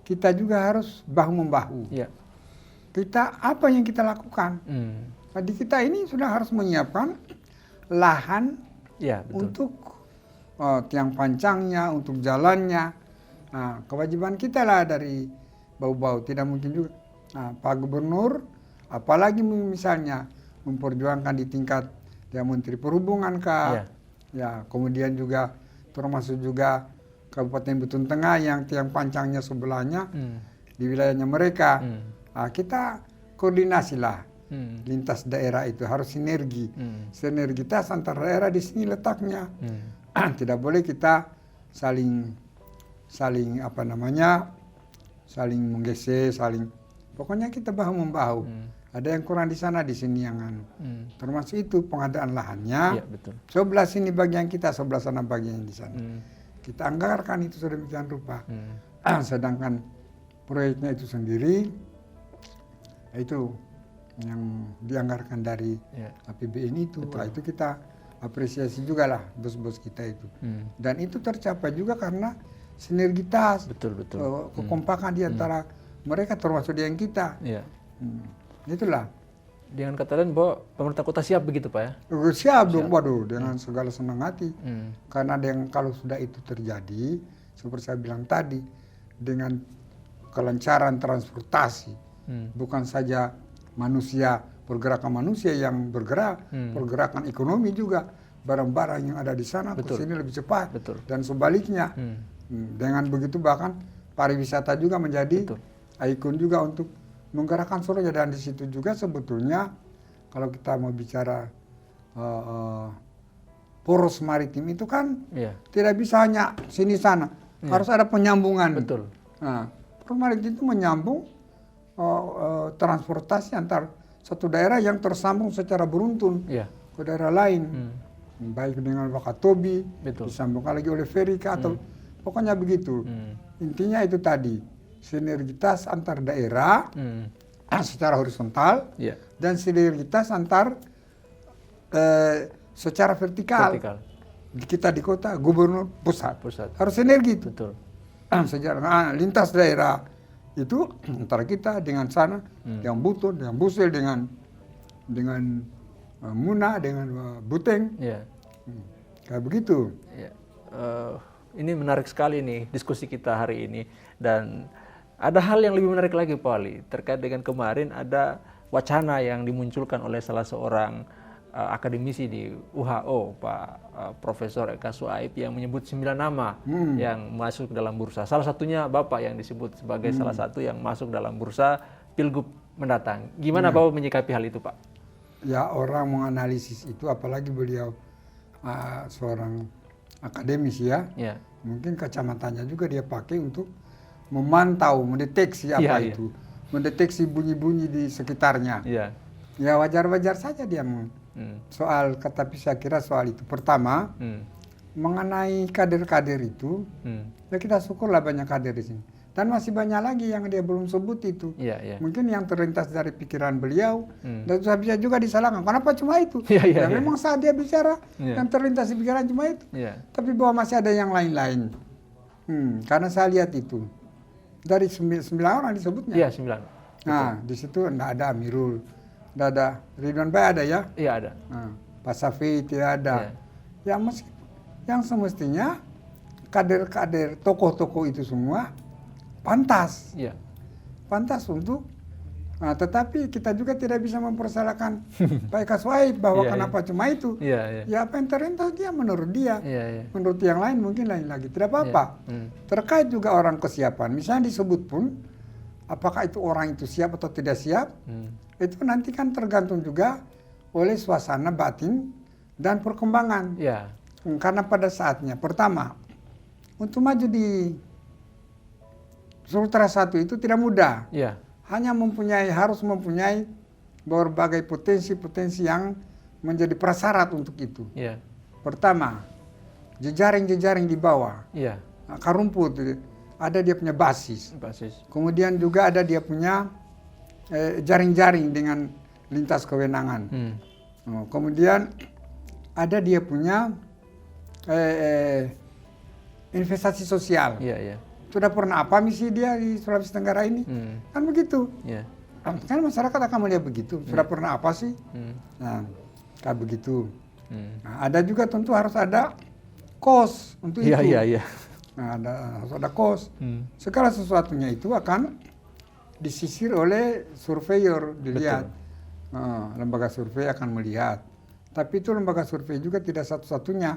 kita juga harus bahu-membahu. Ya. Kita apa yang kita lakukan? Jadi kita ini sudah harus menyiapkan lahan Ya, betul. untuk tiang pancangnya, untuk jalannya. Nah, kewajiban kita lah dari bau-bau. Tidak mungkin juga Pak Gubernur, apalagi misalnya memperjuangkan di tingkat Menteri Perhubungan kah, ya kemudian juga termasuk juga Kabupaten Buton Tengah yang tiang pancangnya sebelahnya di wilayahnya mereka. Kita koordinasilah lintas daerah itu harus sinergi, sinergitas antar daerah di sini letaknya. Tidak boleh kita saling saling menggesek, pokoknya kita bahu-membahu. Ada yang kurang di sana, di sini yang termasuk itu pengadaan lahannya. Ya, betul. Sebelah sini bagian kita, sebelah sana bagian di sana. Kita anggarkan itu sedemikian rupa. Sedangkan proyeknya itu sendiri, itu yang dianggarkan dari APBN itu. Nah, itu kita apresiasi juga lah bos-bos kita itu. Dan itu tercapai juga karena sinergitas, kekompakan di antara mereka termasuk dengan kita. Itulah. Dengan kata lain bahwa pemerintah kota siap begitu Pak ya? Siap dong, waduh, dengan segala senang hati. Karena kalau sudah itu terjadi, seperti saya bilang tadi, dengan kelancaran transportasi, bukan saja manusia, pergerakan manusia yang bergerak, pergerakan ekonomi juga, barang-barang yang ada di sana ke sini lebih cepat. Dan sebaliknya, dengan begitu bahkan pariwisata juga menjadi ikon juga untuk menggerakkan Soroja. Dan di situ juga sebetulnya kalau kita mau bicara poros maritim itu kan tidak bisa hanya sini sana, harus ada penyambungan. Nah, poros maritim itu menyambung transportasi antar satu daerah yang tersambung secara beruntun ke daerah lain, baik dengan Wakatobi, disambungkan lagi oleh Ferika atau pokoknya begitu. Intinya itu tadi, sinergitas antar daerah secara horizontal dan sinergitas antar secara vertikal. Kita di kota, gubernur, pusat. Harus sinergi itu. Sejarah lintas daerah itu antara kita dengan sana, dengan Buton, dengan Busel, dengan Muna, dengan Buteng. Kayak begitu. Ini menarik sekali nih diskusi kita hari ini. Dan ada hal yang lebih menarik lagi Pak Ali, terkait dengan kemarin ada wacana yang dimunculkan oleh salah seorang akademisi di WHO, Pak Profesor Eka Suaib, yang menyebut 9 nama yang masuk dalam bursa. Salah satunya Bapak yang disebut sebagai salah satu yang masuk dalam bursa Pilgub mendatang. Gimana Bapak menyikapi hal itu Pak? Ya, orang menganalisis itu, apalagi beliau seorang akademis ya. Mungkin kacamatanya juga dia pakai untuk memantau, mendeteksi apa itu, mendeteksi bunyi-bunyi di sekitarnya. Ya wajar-wajar saja dia soal, tapi saya kira soal itu. Pertama, mengenai kader-kader itu, ya kita syukurlah banyak kader di sini. Dan masih banyak lagi yang dia belum sebut itu. Mungkin yang terlintas dari pikiran beliau, dan bisa juga disalahkan. Kenapa cuma itu? Ya memang saat dia bicara, yang terlintas di pikiran cuma itu. Tapi bahwa masih ada yang lain-lain. Karena saya lihat itu. Dari 9 orang disebutnya. 9. Nah, di situ enggak ada Amirul, enggak ada Ridwan Baik, ada ya? Iya, ada. Pak Safi tidak ada. Yang semestinya kader-kader, tokoh-tokoh itu semua pantas. Pantas untuk Nah, tetapi kita juga tidak bisa mempersalahkan Pak Eka Swaib bahwa Iya, kenapa cuma itu. Iya. Ya apa yang terlintas dia menurut dia. Iya. Menurut yang lain mungkin lain lagi. Tidak apa-apa. Iya. Terkait juga orang kesiapan. Misalnya disebut pun, apakah itu orang itu siap atau tidak siap, itu nanti kan tergantung juga oleh suasana batin dan perkembangan. Iya. Karena pada saatnya, pertama, untuk maju di Sultra 1 itu tidak mudah. Iya. Hanya harus mempunyai berbagai potensi-potensi yang menjadi prasyarat untuk itu. Iya. Pertama, jejaring-jejaring di bawah. Iya. Akar rumput, ada dia punya basis. Kemudian juga ada dia punya jaring-jaring dengan lintas kewenangan. Kemudian ada dia punya investasi sosial. Iya. Sudah pernah apa misi dia di Sulawesi Tenggara ini? Kan begitu. Iya. Kan masyarakat akan melihat begitu. Sudah pernah apa sih? Nah, kayak begitu. Nah, ada juga tentu harus ada kos untuk itu. Iya. Nah, harus ada kos. Segala sesuatunya itu akan disisir oleh surveyor, dilihat. Lembaga survei akan melihat. Tapi itu lembaga survei juga tidak satu-satunya.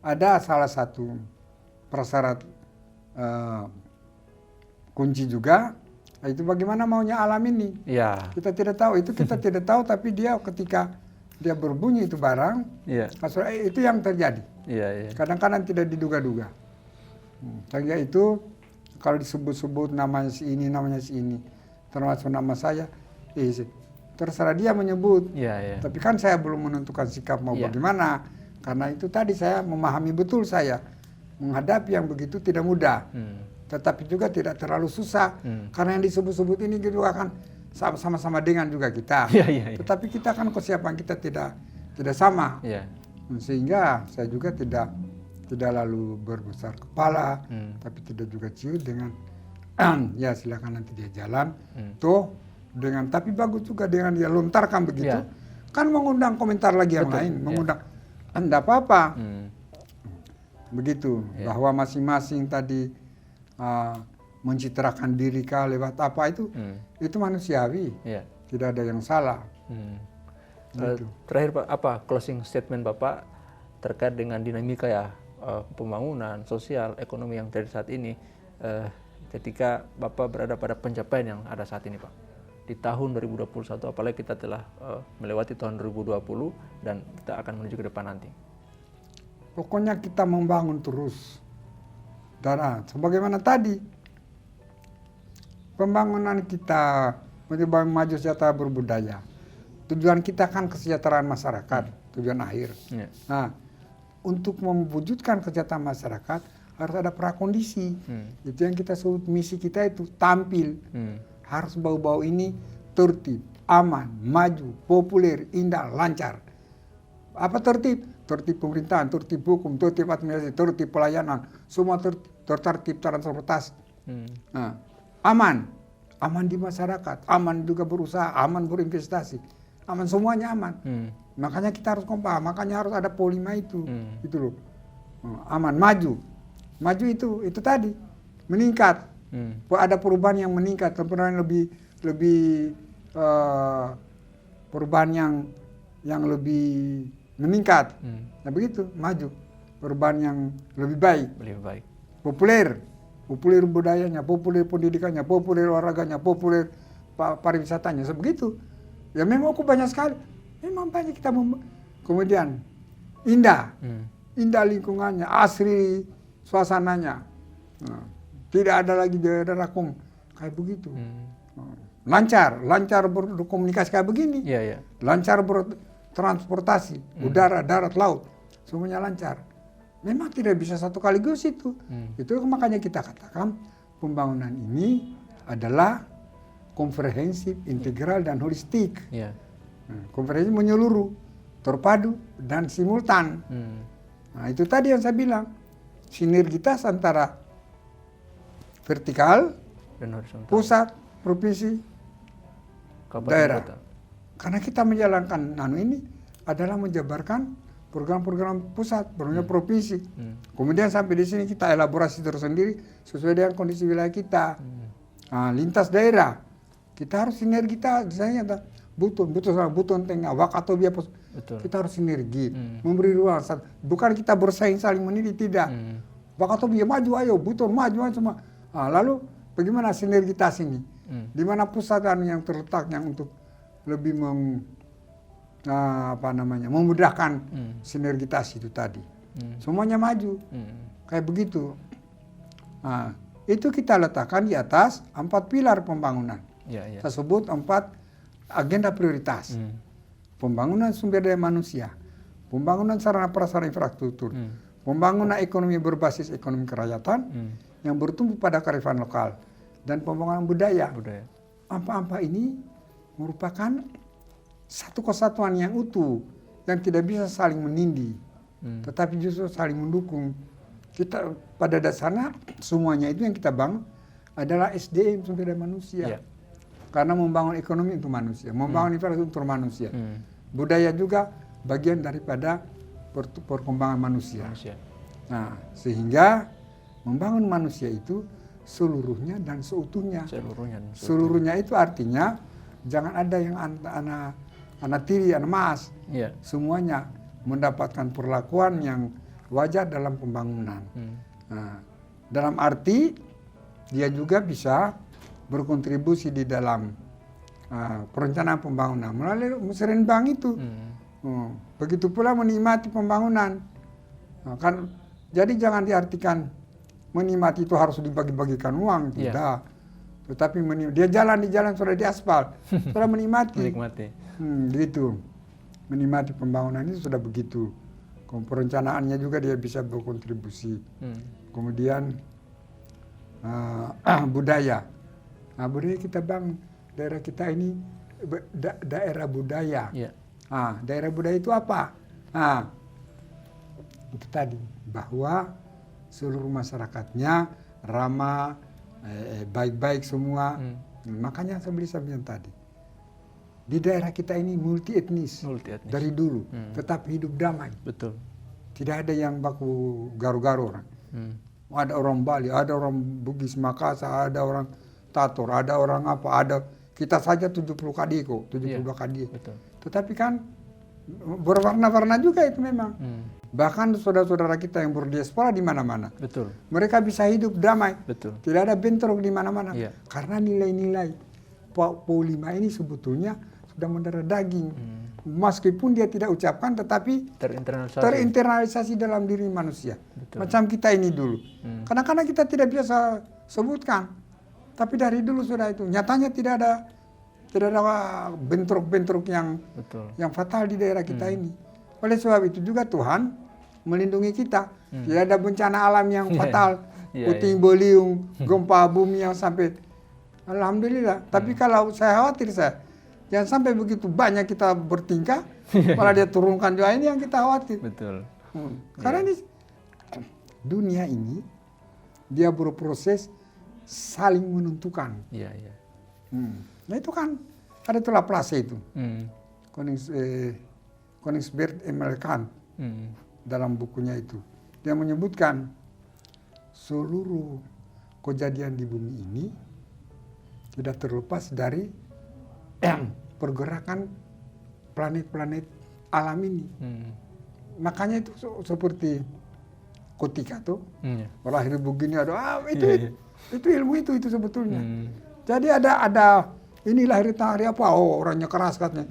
Ada salah satu prasyarat kunci juga, itu bagaimana maunya alam ini. Iya. Kita tidak tahu, itu kita tidak tahu, tapi dia ketika dia berbunyi itu barang, itu yang terjadi. Iya. Kadang-kadang tidak diduga-duga. Sehingga itu kalau disebut-sebut namanya si ini, termasuk nama saya, terserah dia menyebut. Iya. Tapi kan saya belum menentukan sikap mau bagaimana, karena itu tadi saya memahami betul saya. Menghadapi yang begitu tidak mudah, tetapi juga tidak terlalu susah, karena yang disebut-sebut ini juga akan sama-sama dengan juga kita. Iya. Tetapi kita kan kesiapan kita tidak sama, sehingga saya juga tidak lalu berbesar kepala, tapi tidak juga ciut dengan ya silakan nanti dia jalan, dengan tapi bagus juga dengan dia lontarkan begitu, kan mengundang komentar lagi yang lain, mengundang anda apa-apa. Begitu, bahwa masing-masing tadi mencitrakan diri lewat apa itu manusiawi, tidak ada yang salah. Gitu. Terakhir Pak, apa closing statement Bapak terkait dengan dinamika pembangunan sosial ekonomi yang terjadi saat ini, ketika Bapak berada pada pencapaian yang ada saat ini Pak di tahun 2021, apalagi kita telah melewati tahun 2020 dan kita akan menuju ke depan nanti. Pokoknya kita membangun terus. Dan sebagaimana tadi, pembangunan kita mencoba maju sejahtera berbudaya. Tujuan kita kan kesejahteraan masyarakat, tujuan akhir. Nah, untuk mewujudkan kesejahteraan masyarakat harus ada prakondisi. Itu yang kita sebut misi kita itu tampil. Harus bau-bau ini tertib, aman, maju, populer, indah, lancar. Apa tertib? Tertib pemerintahan, tertib hukum, tertib administrasi, tertib pelayanan, semua tertib transportasi. Nah, aman di masyarakat, aman juga berusaha, aman berinvestasi, aman semuanya aman. Makanya kita harus kompak, makanya harus ada polima itu loh. Aman, maju itu tadi meningkat, ada perubahan yang meningkat, perubahan lebih perubahan yang lebih meningkat. Nah begitu, maju. Perubahan yang lebih baik. Populer budayanya, populer pendidikannya, populer olahraganya, populer pariwisatanya, sebegitu. Ya memang aku banyak sekali. Memang banyak kita kemudian indah. Indah lingkungannya, asri suasananya. Nah, tidak ada lagi daerah rakung kayak begitu. Lancar berkomunikasi kayak begini. Lancar transportasi, udara, darat, laut, semuanya lancar. Memang tidak bisa satu kaligus itu. Itu makanya kita katakan pembangunan ini adalah komprehensif, integral, dan holistik. Komprehensif menyeluruh, terpadu, dan simultan. Nah itu tadi yang saya bilang, sinergitas antara vertikal, dan horizontal, pusat, provinsi, daerah. Karena kita menjalankan ini adalah menjabarkan program-program pusat, program provinsi. Kemudian sampai di sini kita elaborasi tersendiri sesuai dengan kondisi wilayah kita. Lintas daerah. Kita harus sinergitas, misalnya buton tengah, atau biar kita harus sinergi, memberi ruang. Bukan kita bersaing saling mendidik, tidak. Atau biar maju, ayo, buton maju semua. Lalu bagaimana sinergitas ini? Di mana pusat yang terletak yang untuk lebih memudahkan sinergitas itu tadi. Semuanya maju, kayak begitu. Itu kita letakkan di atas 4 pilar pembangunan. Saya sebut 4 agenda prioritas. Pembangunan sumber daya manusia, pembangunan sarana prasarana infrastruktur, pembangunan ekonomi berbasis ekonomi kerakyatan yang bertumbuh pada kearifan lokal, dan pembangunan budaya. Apa ini merupakan satu kesatuan yang utuh yang tidak bisa saling menindih, tetapi justru saling mendukung. Kita pada dasarnya semuanya itu yang kita bangun adalah SDM, sumber daya manusia. Karena membangun ekonomi untuk manusia, membangun infrastruktur untuk manusia. Budaya juga bagian daripada perkembangan manusia. Nah, sehingga membangun manusia itu seluruhnya dan seutuhnya. Seluruhnya itu artinya jangan ada yang anak tiri, anak mas. Semuanya mendapatkan perlakuan yang wajar dalam pembangunan. Nah, dalam arti dia juga bisa berkontribusi di dalam perencanaan pembangunan melalui musrenbang itu. Begitu pula menikmati pembangunan. Jadi jangan diartikan menikmati itu harus dibagi-bagikan uang, tidak. Tetapi dia jalan di jalan sudah di aspal, sudah menikmati. Gitu. Menikmati pembangunan itu sudah begitu. Perencanaannya juga dia bisa berkontribusi. Kemudian budaya. Budaya kita bangun, daerah kita ini daerah budaya. Daerah budaya itu apa? Itu tadi, bahwa seluruh masyarakatnya ramah, baik-baik semua. Makanya saya bilang tadi, di daerah kita ini multi etnis. Dari dulu, tetap hidup damai. Tidak ada yang baku garu-garu orang. Ada orang Bali, ada orang Bugis Makassar, ada orang Tator, ada orang apa, ada kita saja 70 kadiko, 72 kadiko. Tetapi kan berwarna-warna juga itu memang. Bahkan saudara-saudara kita yang berdiaspora di mana-mana. Mereka bisa hidup damai. Tidak ada bentrok di mana-mana. Karena nilai-nilai PO5 ini sebetulnya sudah mendarah daging. Meskipun dia tidak ucapkan, tetapi terinternalisasi dalam diri manusia. Macam kita ini dulu. Kadang-kadang kita tidak biasa sebutkan. Tapi dari dulu sudah itu. Nyatanya tidak ada bentrok-bentrok yang fatal di daerah kita ini. Oleh sebab itu juga Tuhan melindungi kita. Tidak ada bencana alam yang fatal. Puting beliung, gempa bumi yang sampai. Alhamdulillah. Tapi kalau saya khawatir jangan sampai begitu banyak kita bertingkah, malah dia turunkan juga, ini yang kita khawatir. Karena ini dunia ini dia berproses saling menentukan. Nah itu kan ada tuh Laplace itu, Koningsberg Emil Kant dalam bukunya itu dia menyebutkan seluruh kejadian di bumi ini tidak terlepas dari pergerakan planet-planet alam ini. Makanya itu seperti ketika tuh lahir begini ada itu ilmu itu sebetulnya. Jadi ada ini lahir hari apa, orangnya keras katanya.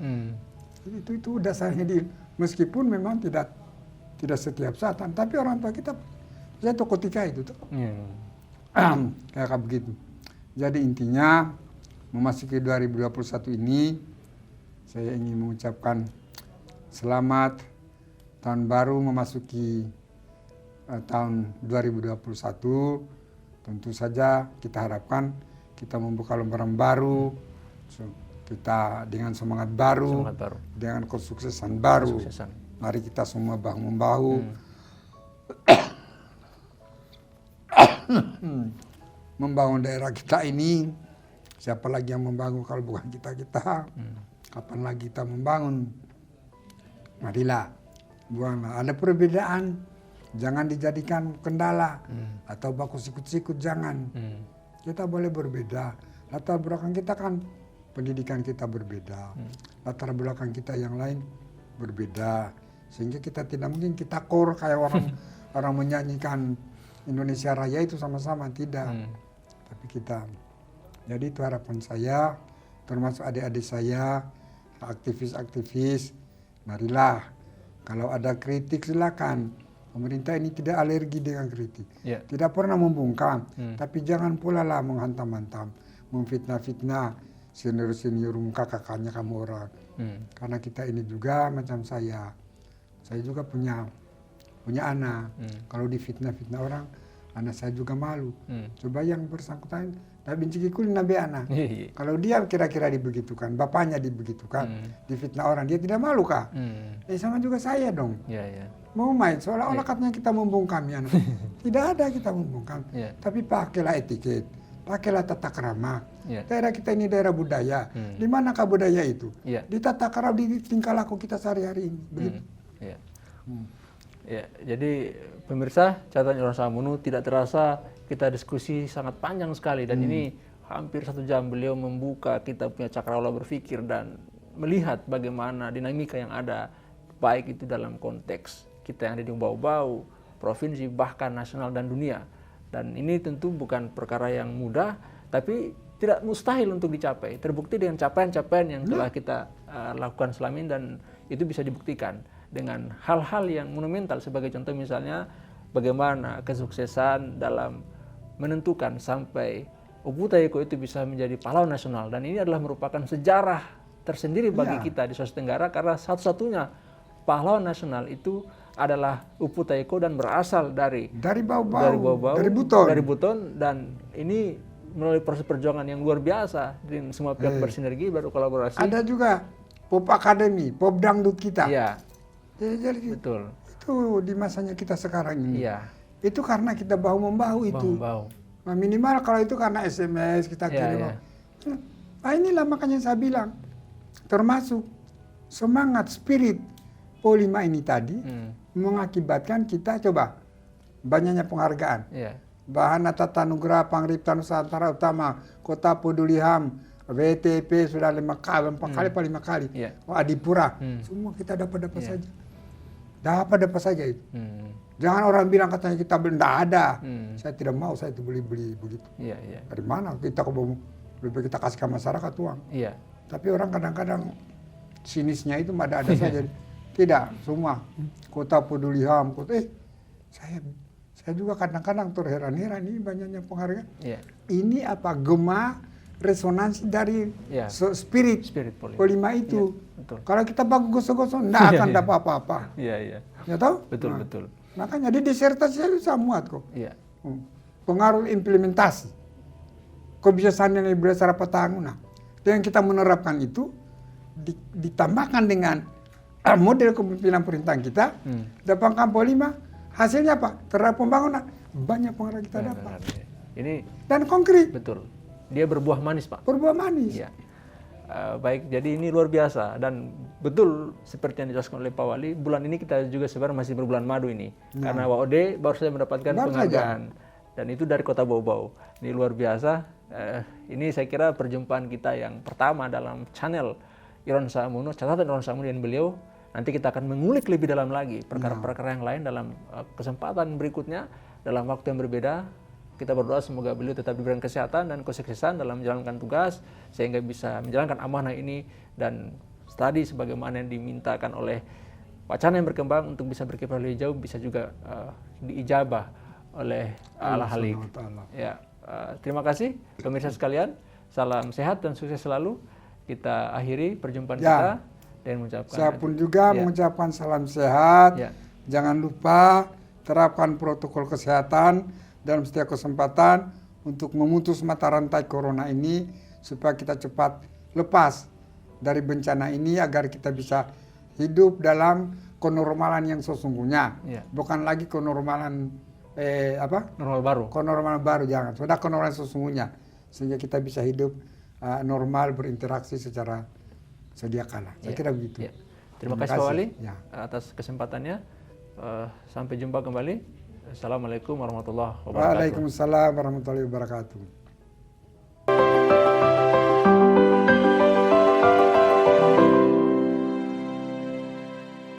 Itu dasarnya meskipun memang tidak setiap saat, tapi orang tua kita saya tuh ketika itu tuh. Kayak begitu. Jadi intinya memasuki 2021 ini saya ingin mengucapkan selamat tahun baru memasuki tahun 2021. Tentu saja kita harapkan kita membuka lembaran baru, kita dengan semangat baru. Dengan kesuksesan baru. Mari kita semua bahu-membahu membangun daerah kita ini. Siapa lagi yang membangun kalau bukan kita? Kapan lagi kita membangun? Marilah, buanglah. Ada perbedaan, jangan dijadikan kendala atau baku sikut-sikut, jangan. Kita boleh berbeda. Latar belakang kita kan pendidikan kita berbeda, latar belakang kita yang lain berbeda, sehingga kita tidak mungkin kita core kayak orang menyanyikan Indonesia Raya itu sama-sama, tidak. Tapi kita, jadi itu harapan saya, termasuk adik-adik saya, aktivis-aktivis, marilah kalau ada kritik silakan. Pemerintah ini tidak alergi dengan kritik, tidak pernah membungkam, tapi jangan pula lah menghantam-hantam, memfitnah-fitnah senior-senior kakaknya kamu orang. Karena kita ini juga macam saya juga punya anak. Kalau difitnah-fitnah orang, anak saya juga malu. Coba yang bersangkutan, tak benci kulin nabi anak. Kalau dia kira-kira dibegitukan, bapaknya dibegitukan, difitnah orang, dia tidak malu kah? Sama juga saya dong. Mau main seolah-olah katanya kita membungkam ya. Tidak ada kita membungkam, tapi pakailah etiket, pakailah tata krama. Daerah kita ini daerah budaya. Di manakah budaya itu? Di tata krama, di tingkah laku kita sehari-hari ini. Begitu. Jadi pemirsa, catatan Irwan Saamono tidak terasa kita diskusi sangat panjang sekali, dan ini hampir 1 jam beliau membuka kita punya cakrawala berpikir dan melihat bagaimana dinamika yang ada, baik itu dalam konteks kita yang ada di Bau-Bau, provinsi, bahkan nasional dan dunia. Dan ini tentu bukan perkara yang mudah, tapi tidak mustahil untuk dicapai. Terbukti dengan capaian-capaian yang telah kita lakukan selama ini, dan itu bisa dibuktikan dengan hal-hal yang monumental. Sebagai contoh misalnya bagaimana kesuksesan dalam menentukan sampai Opu Tayeko itu bisa menjadi pahlawan nasional, dan ini adalah merupakan sejarah tersendiri bagi kita di Sulawesi Tenggara, karena satu-satunya pahlawan nasional itu adalah Opu Tayeko dan berasal dari Bau-Bau, dari Buton, dan ini melalui proses perjuangan yang luar biasa, dan semua pihak bersinergi, berkolaborasi. Ada juga Pop Academy, Pop Dangdut kita. Jadi betul. Itu di masanya kita sekarang ini. Itu karena kita bahu-membahu itu. Nah, minimal kalau itu karena SMS kita kirim. Nah, inilah makanya saya bilang, termasuk semangat spirit Po5 ini tadi mengakibatkan kita coba banyaknya penghargaan. Bahana Tata Nugraha Pangripta Nusantara Utama, Kota Peduli HAM, WTP sudah 4 kali, 5 kali. Adipura, semua kita dapat saja. Dapat saja itu. Jangan orang bilang katanya kita tidak ada. Saya tidak mau, saya itu beli begitu. Dari mana kita lebih kita kasih ke masyarakat uang. Tapi orang kadang-kadang sinisnya itu ada saja. Tidak, semua Kota Peduli HAM, saya juga kadang-kadang terheran-heran ini banyaknya penghargaan. Ini apa gema resonansi dari spirit Po5 itu. Kalau kita bagus gosok-gosok, tidak akan dapat apa-apa. Ya tahu? Betul. Makanya di disertasi saya bisa muat kok. Pengaruh implementasi kebiasaan yang berdasar petahana. Dengan kita menerapkan itu, ditambahkan dengan model kepemimpinan pemerintahan kita, dapatkan Po5, hasilnya apa? Terhadap pembangunan, banyak penghargaan kita dapat. Ini dan konkret. Betul. Dia berbuah manis, Pak. Berbuah manis. Baik, jadi ini luar biasa, dan betul seperti yang dijelaskan oleh Pak Wali, bulan ini kita juga sebenarnya masih berbulan madu ini, karena WOD baru saja mendapatkan penghargaan, dan itu dari Kota Bau-Bau. Ini luar biasa. Ini saya kira perjumpaan kita yang pertama dalam channel Irwan Saamono, catatan Irwan Saamono dan beliau. Nanti kita akan mengulik lebih dalam lagi perkara-perkara yang lain dalam kesempatan berikutnya, dalam waktu yang berbeda. Kita berdoa semoga beliau tetap diberikan kesehatan dan kesuksesan dalam menjalankan tugas, sehingga bisa menjalankan amanah ini dan tadi sebagaimana yang dimintakan oleh wacana yang berkembang untuk bisa berkiprah lebih jauh, bisa juga diijabah oleh Allah Halik. Terima kasih pemirsa sekalian, salam sehat dan sukses selalu. Kita akhiri perjumpaan kita dan mengucapkan. Saya pun juga mengucapkan salam sehat. Jangan lupa terapkan protokol kesehatan dalam setiap kesempatan untuk memutus mata rantai corona ini, supaya kita cepat lepas dari bencana ini, agar kita bisa hidup dalam kenormalan yang sesungguhnya. Bukan lagi kenormalan normal baru. Kenormalan baru, jangan. Sudah kenormalan sesungguhnya, sehingga kita bisa hidup normal, berinteraksi secara sedia kala. Saya kira begitu. Terima kasih Pak Wali atas kesempatannya. Sampai jumpa kembali. Assalamualaikum warahmatullahi wabarakatuh. Waalaikumsalam warahmatullahi wabarakatuh.